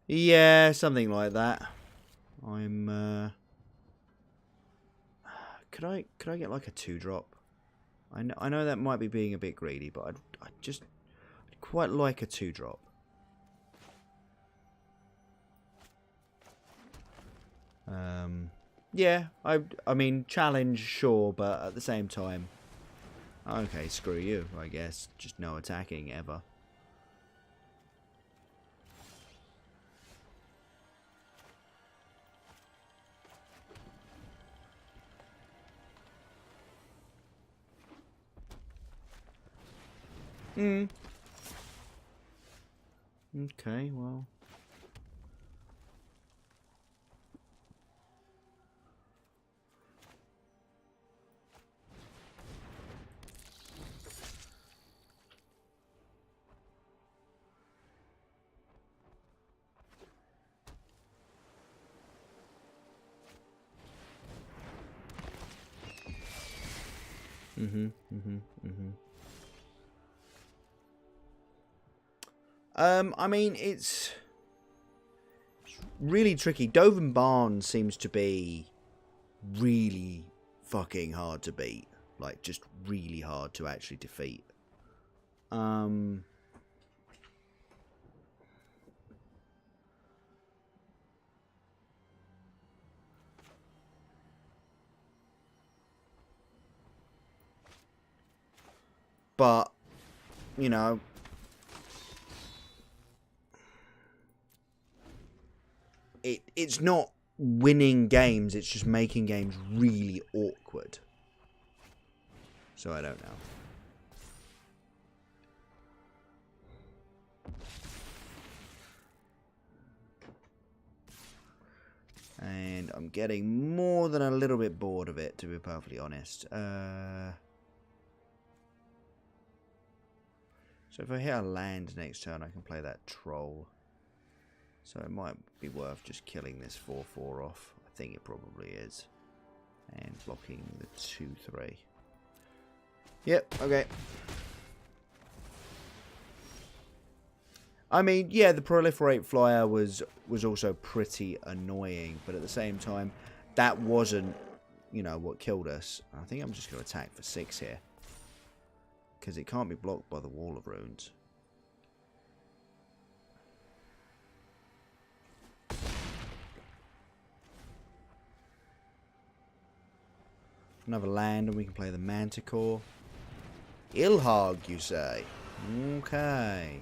Speaker 1: Yeah, something like that. I'm could I get like a 2-drop? I know that might be being a bit greedy, but I'd quite like a 2-drop. Yeah, I mean, challenge, sure, but at the same time, okay, screw you, I guess. Just no attacking ever. Okay, well. I mean, it's really tricky. Dovin Barnes seems to be really fucking hard to beat. Like, just really hard to actually defeat. But, you know, it's not winning games, it's just making games really awkward. So I don't know. And I'm getting more than a little bit bored of it, to be perfectly honest. So if I hit a land next turn, I can play that troll. So it might be worth just killing this 4/4 off. I think it probably is. And blocking the 2/3. Yep, okay. I mean, yeah, the proliferate flyer was also pretty annoying, but at the same time, that wasn't, you know, what killed us. I think I'm just going to attack for 6 here. Because it can't be blocked by the Wall of Runes. Another land, and we can play the Manticore. Ilhag, you say? Okay.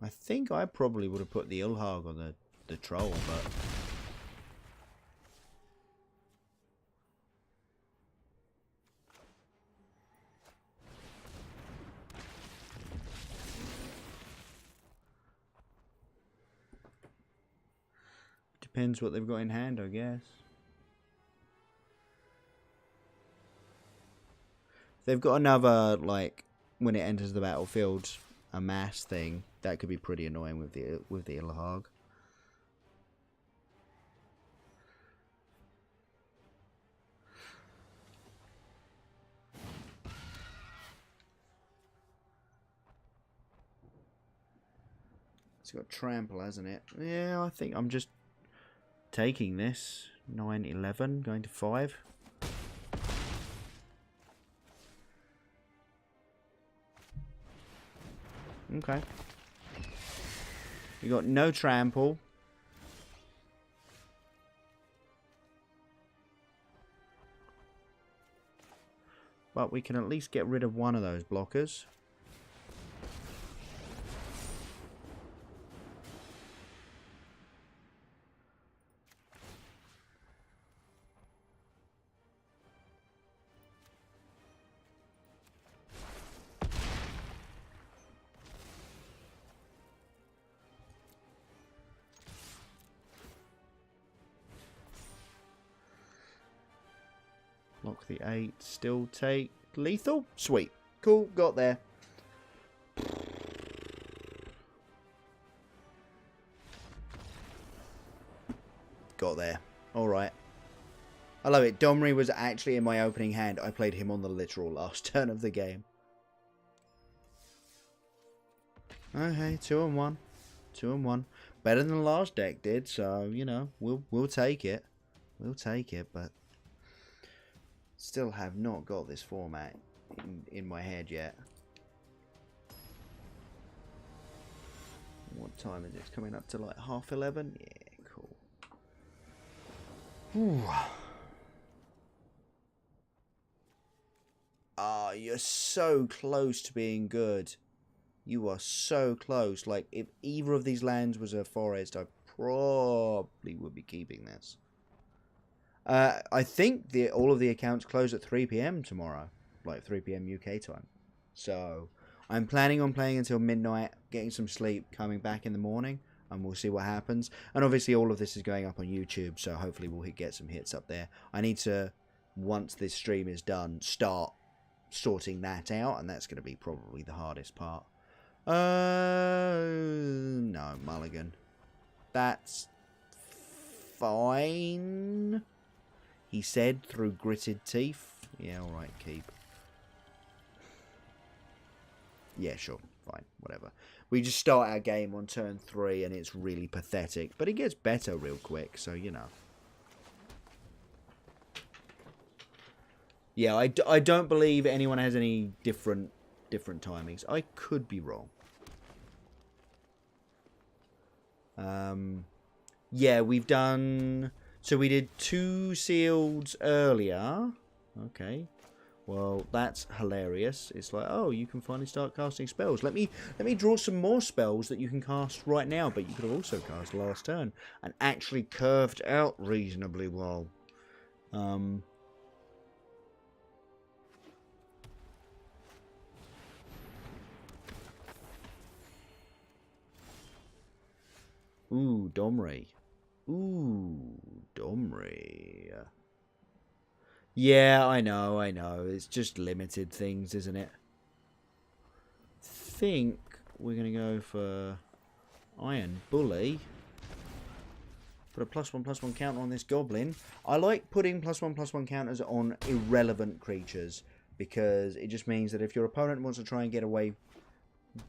Speaker 1: I think I probably would have put the Ilhag on the troll, but... Depends what they've got in hand, I guess. If they've got another, like, when it enters the battlefield, a mass thing, that could be pretty annoying with the Ilhag. It's got trample, hasn't it? Yeah, I think I'm just taking this. 9-11, going to 5. Okay. We got no trample. But we can at least get rid of one of those blockers. Lock the 8. Still take lethal. Sweet. Cool. Got there. Got there. Alright. I love it. Domri was actually in my opening hand. I played him on the literal last turn of the game. Okay, 2-1. 2-1. Better than the last deck did, so, you know, we'll take it. We'll take it, but still have not got this format in my head yet. What time is it? It's coming up to like 11:30? Yeah, cool. Ooh. Ah, you're so close to being good. You are so close. Like, if either of these lands was a forest, I probably would be keeping this. I think all of the accounts close at 3 PM tomorrow. Like 3 PM UK time. So, I'm planning on playing until midnight, getting some sleep, coming back in the morning, and we'll see what happens. And obviously all of this is going up on YouTube, so hopefully we'll get some hits up there. I need to, once this stream is done, start sorting that out, and that's going to be probably the hardest part. No, Mulligan. That's fine, he said through gritted teeth. Yeah, alright, keep. Yeah, sure, fine, whatever. We just start our game on turn 3 and it's really pathetic, but it gets better real quick, so you know. Yeah, I don't believe anyone has any different different timings. I could be wrong. Yeah, we've done... So we did 2 sealed earlier. Okay. Well, that's hilarious. It's like, oh, you can finally start casting spells. Let me draw some more spells that you can cast right now, but you could have also cast last turn and actually curved out reasonably well. Ooh, Domri. Ooh, Domri. Yeah, I know. It's just limited things, isn't it? Think we're going to go for Iron Bully. Put a +1/+1 counter on this goblin. I like putting +1/+1 counters on irrelevant creatures because it just means that if your opponent wants to try and get away,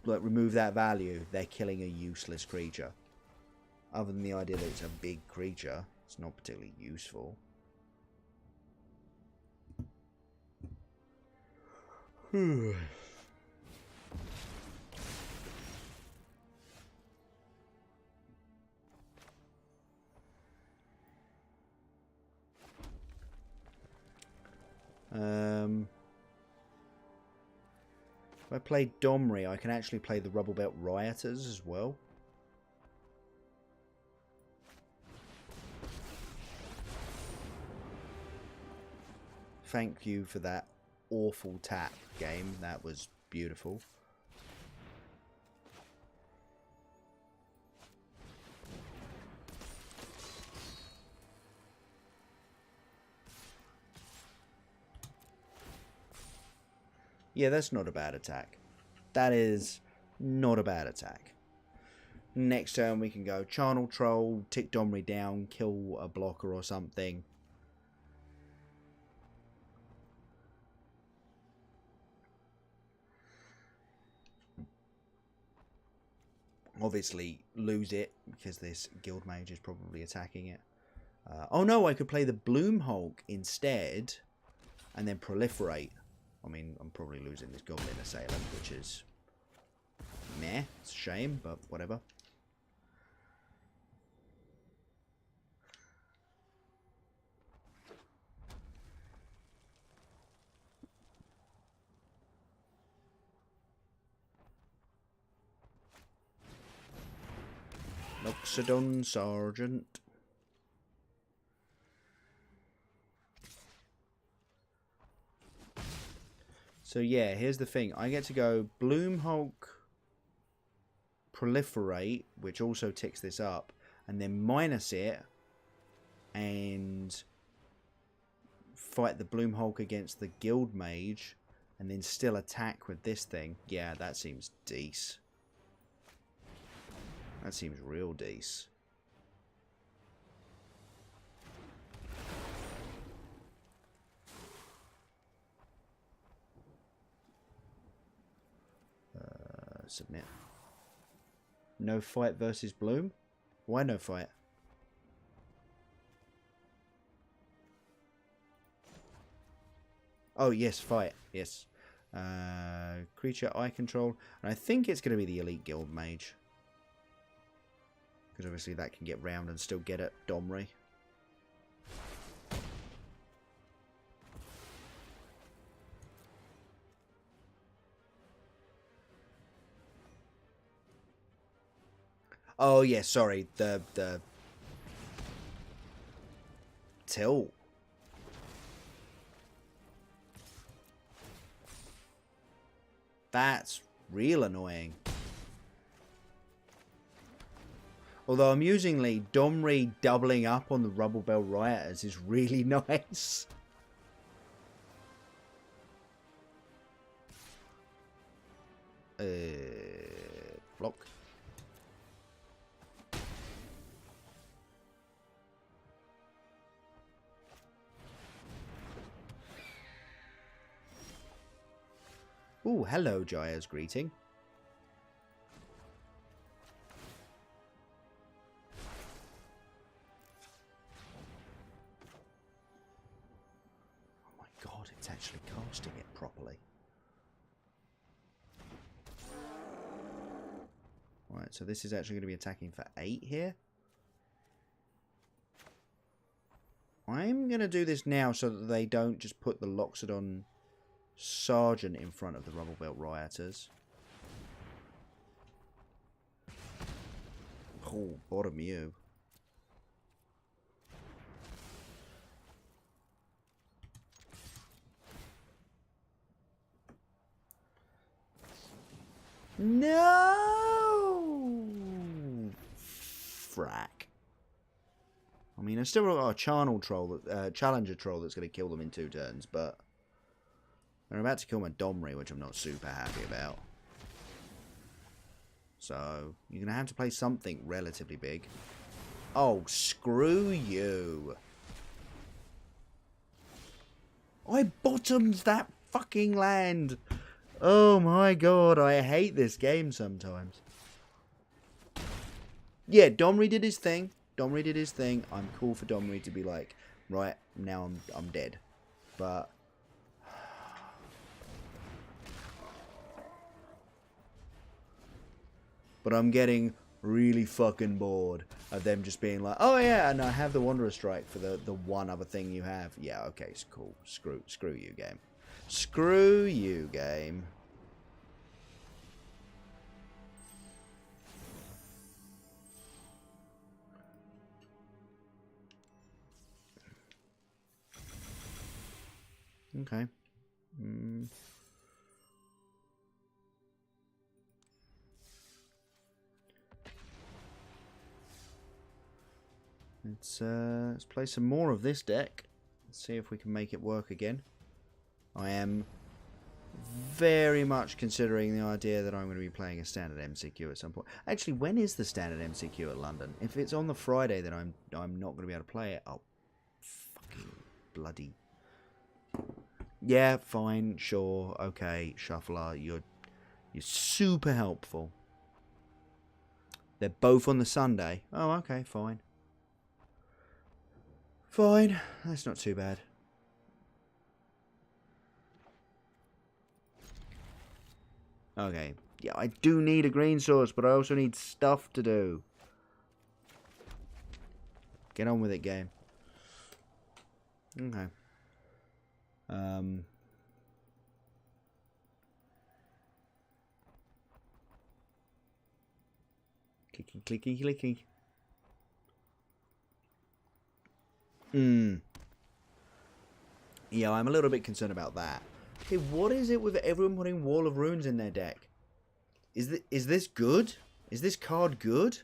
Speaker 1: like remove that value, they're killing a useless creature. Other than the idea that it's a big creature, it's not particularly useful. If I play Domri, I can actually play the Rubblebelt Rioters as well. Thank you for that awful tap game. That was beautiful. Yeah, that's not a bad attack. That is not a bad attack. Next turn we can go Charnel Troll, tick Domri down, kill a blocker or something. Obviously lose it because this Guild Mage is probably attacking it. Oh no, I could play the Bloom Hulk instead and then proliferate. I mean, I'm probably losing this Goblin Assailant, which is meh. It's a shame, but whatever. Noxodon Sergeant. So yeah, here's the thing. I get to go Bloom Hulk, Proliferate, which also ticks this up, and then minus it, and fight the Bloom Hulk against the Guild Mage, and then still attack with this thing. Yeah, that seems decent. That seems real decent. Submit. No fight versus Bloom? Why no fight? Oh, yes, fight. Yes. Creature I control. And I think it's going to be the Elite Guild Mage. Because obviously that can get round and still get at Domri. Oh, yeah, sorry. The tilt. That's real annoying. Although amusingly, Domri doubling up on the Rubblebelt Rioters is really nice. Block. Ooh, hello, Jaya's greeting. Oh my god, it's actually casting it properly. Right, so this is actually going to be attacking for 8 here. I'm going to do this now so that they don't just put the Loxodon Sergeant in front of the Rumblebelt Rioters. Oh, bottom you. No! Frack. I mean, I still got a Challenger Troll that's going to kill them in 2 turns, but they're about to kill my Domri, which I'm not super happy about. So, you're going to have to play something relatively big. Oh, screw you. I bottomed that fucking land. Oh my god, I hate this game sometimes. Yeah, Domri did his thing. Domri did his thing. I'm cool for Domri to be like, right, now I'm dead. But I'm getting really fucking bored of them just being like, oh yeah, and I have the Wanderer Strike for the one other thing you have. Yeah, okay, it's cool. Screw you, game. Screw you, game. Okay. Let's play some more of this deck. Let's see if we can make it work again. I am very much considering the idea that I'm going to be playing a standard MCQ at some point. Actually, when is the standard MCQ at London? If it's on the Friday, then I'm not going to be able to play it. Oh, fucking bloody. Yeah, fine, sure, okay, Shuffler, you're super helpful. They're both on the Sunday. Oh, okay, fine. Fine, that's not too bad. Okay, yeah, I do need a green source, but I also need stuff to do. Get on with it, game. Okay. Clicky, clicky, clicky. Yeah, I'm a little bit concerned about that. Okay, what is it with everyone putting Wall of Runes in their deck? Is this good? Is this card good?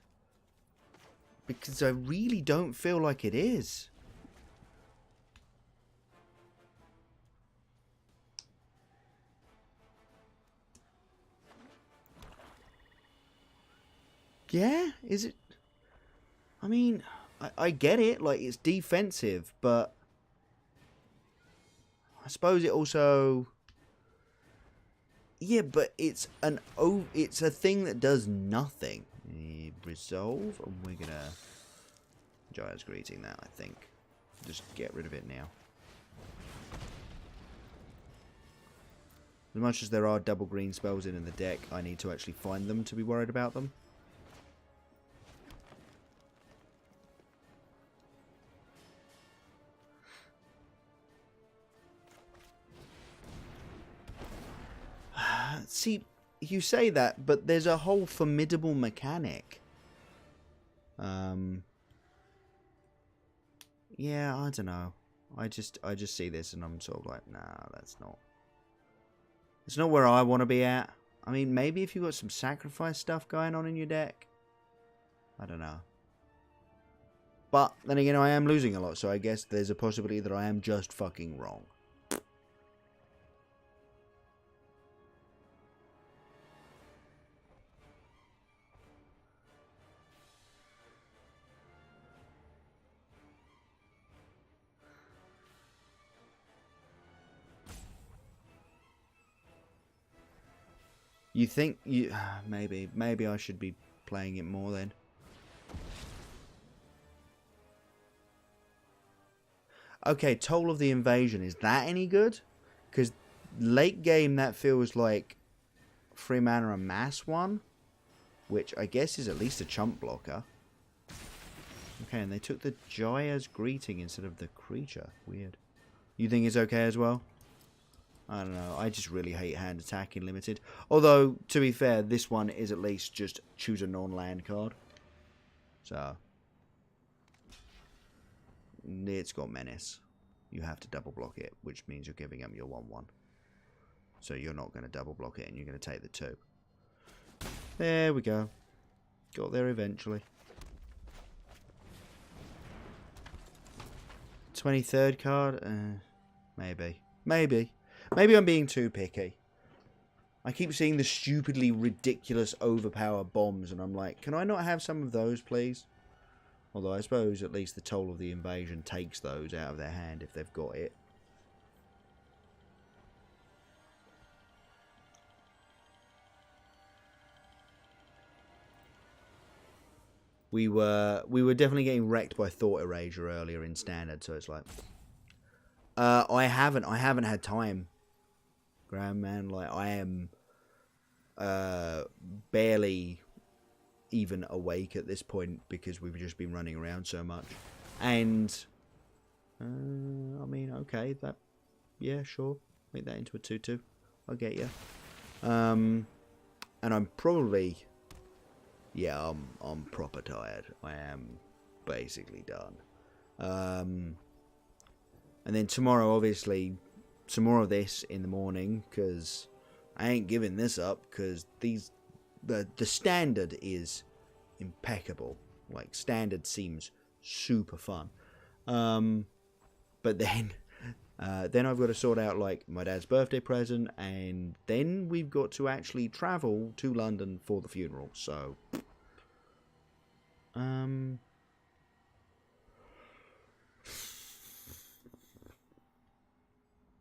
Speaker 1: Because I really don't feel like it is. Yeah? Is it? I mean, I get it. Like, it's defensive, but I suppose it also... Yeah, but it's a thing that does nothing. Resolve, and we're gonna... Giant's Greeting that, I think. Just get rid of it now. As much as there are double green spells in the deck, I need to actually find them to be worried about them. See, you say that, but there's a whole formidable mechanic. Yeah, I don't know. I just see this and I'm sort of like, nah, that's not. It's not where I want to be at. I mean, maybe if you got some sacrifice stuff going on in your deck. I don't know. But then again, I am losing a lot, so I guess there's a possibility that I am just fucking wrong. You think you maybe I should be playing it more then. Okay, Toll of the Invasion, is that any good? Because late game that feels like 3 mana a mass one which I guess is at least a chump blocker. Okay, and they took the Jaya's Greeting instead of the creature. Weird. You think it's okay as well? I don't know. I just really hate hand attack in limited. Although, to be fair, this one is at least just choose a non-land card. So, it's got Menace. You have to double block it, which means you're giving up your 1/1. So you're not going to double block it, and you're going to take the 2. There we go. Got there eventually. 23rd card? Maybe. Maybe. Maybe I'm being too picky. I keep seeing the stupidly ridiculous overpowered bombs, and I'm like, can I not have some of those, please? Although I suppose at least the Toll of the Invasion takes those out of their hand if they've got it. We were definitely getting wrecked by Thought Erasure earlier in Standard, so it's like, I haven't had time, Graham, man. Like, I am barely even awake at this point because we've just been running around so much. And I mean, okay, that, yeah, sure, make that into a 2/2. I'll get you. And I'm probably, yeah, I'm proper tired. I am basically done. And then tomorrow, obviously, some more of this in the morning, because I ain't giving this up, because the Standard is impeccable. Like, Standard seems super fun. But then I've got to sort out, like, my dad's birthday present, and then we've got to actually travel to London for the funeral, so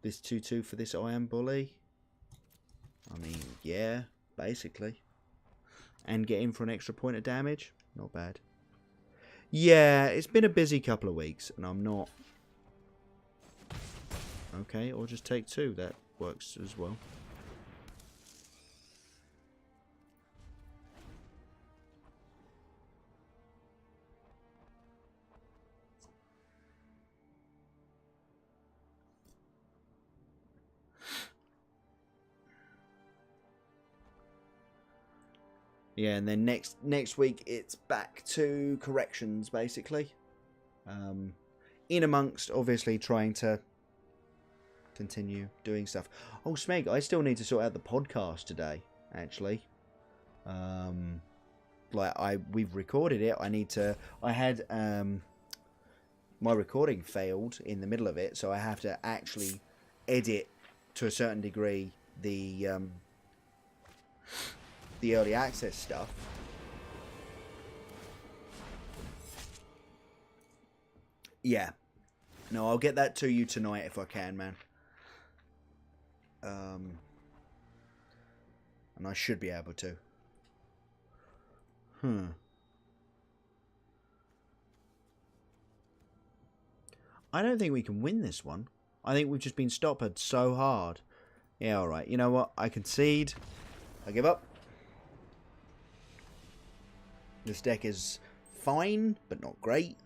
Speaker 1: this 2/2 for this Iron Bully. I mean, yeah, basically. And get in for an extra point of damage. Not bad. Yeah, it's been a busy couple of weeks, and I'm not... Okay, or just take 2. That works as well. Yeah, and then next week it's back to corrections, basically. In amongst, obviously, trying to continue doing stuff. Oh, Smeg, I still need to sort out the podcast today, actually. We've recorded it. I had my recording failed in the middle of it, so I have to actually edit to a certain degree the early access stuff. Yeah. No, I'll get that to you tonight if I can, man. And I should be able to. I don't think we can win this one. I think we've just been stopped so hard. Yeah, alright. You know what? I concede. I give up. This deck is fine, but not great.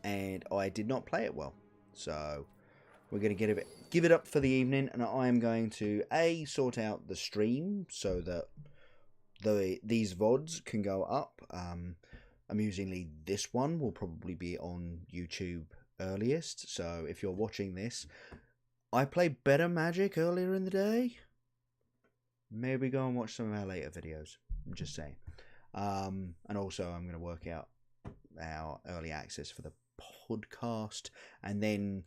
Speaker 1: And I did not play it well. So we're going to give it up for the evening. And I'm going to, sort out the stream so that these VODs can go up. Amusingly, this one will probably be on YouTube earliest. So if you're watching this, I played better Magic earlier in the day. Maybe go and watch some of our later videos. I'm just saying. And also I'm going to work out our early access for the podcast, and then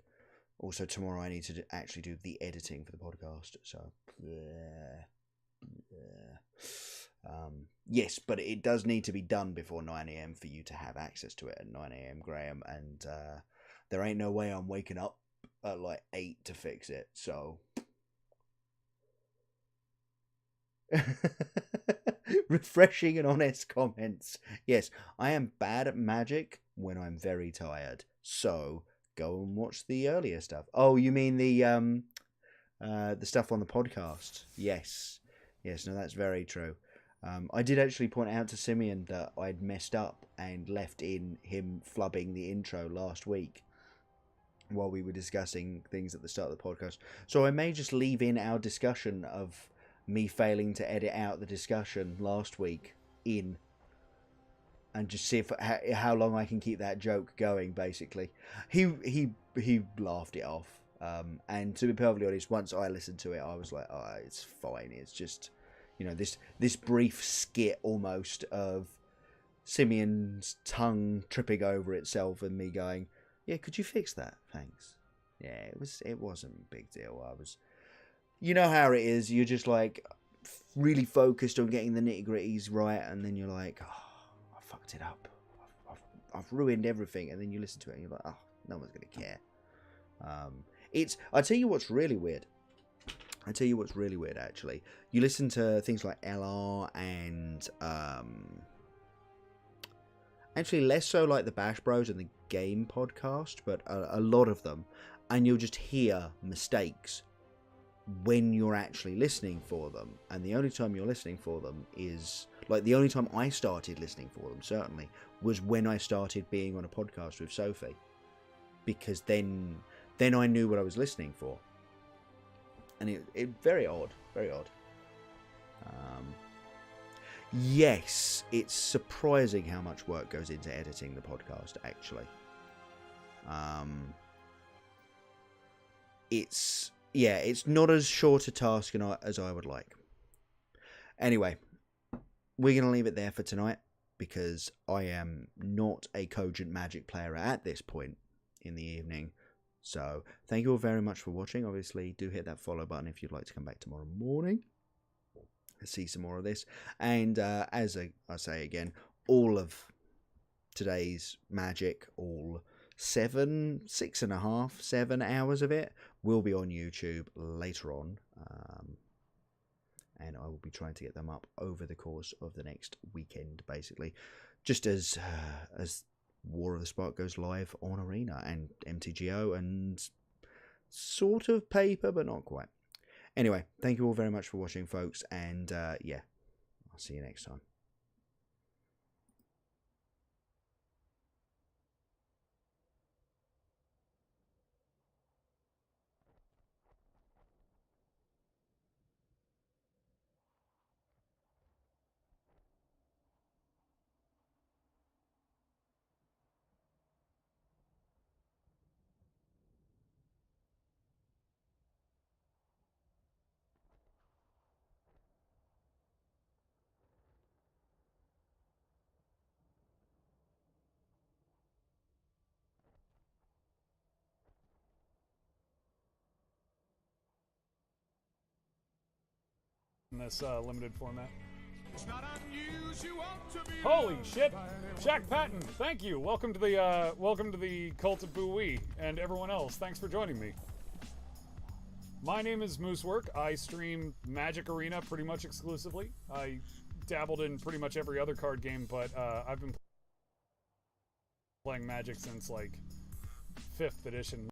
Speaker 1: also tomorrow I need to actually do the editing for the podcast. So yes, but it does need to be done before 9 AM for you to have access to it at 9 AM, Graham, and there ain't no way I'm waking up at like 8 to fix it, so refreshing and honest comments. Yes, I am bad at Magic when I'm very tired, so go and watch the earlier stuff. Oh, you mean the stuff on the podcast? Yes, no, that's very true. I did actually point out to Simeon that I'd messed up and left in him flubbing the intro last week while we were discussing things at the start of the podcast. So I may just leave in our discussion of me failing to edit out the discussion last week in, and just see if how long I can keep that joke going. Basically, he laughed it off. And to be perfectly honest, once I listened to it, I was like, "Oh, it's fine. It's just, this brief skit almost of Simeon's tongue tripping over itself and me going, yeah, could you fix that? Thanks." Yeah, it wasn't a big deal. You know how it is. You're just like really focused on getting the nitty gritties right, and then you're like, oh, I fucked it up. I've ruined everything. And then you listen to it and you're like, oh, no one's gonna care. I tell you what's really weird. Actually. You listen to things like LR and actually less so like the Bash Bros and the Game Podcast, but a lot of them, and you'll just hear mistakes when you're actually listening for them. And the only time you're listening for them is, like, the only time I started listening for them, certainly, was when I started being on a podcast with Sophie, because then I knew what I was listening for. And it very odd. Yes, it's surprising how much work goes into editing the podcast, actually. It's not as short a task as I would like. Anyway, we're going to leave it there for tonight, because I am not a cogent Magic player at this point in the evening. So, thank you all very much for watching. Obviously, do hit that follow button if you'd like to come back tomorrow morning and see some more of this. And as I say again, all of today's Magic, all 7 hours of it, will be on YouTube later on. And I will be trying to get them up over the course of the next weekend, basically. Just as War of the Spark goes live on Arena and MTGO and sort of paper, but not quite. Anyway, thank you all very much for watching, folks, and yeah, I'll see you next time.
Speaker 2: In this limited format. Holy shit! Jack Patton, thank you. Welcome to the Cult of Boo-Wee, and everyone else. Thanks for joining me. My name is Moosework. I stream Magic Arena pretty much exclusively. I dabbled in pretty much every other card game, but I've been playing Magic since like 5th edition.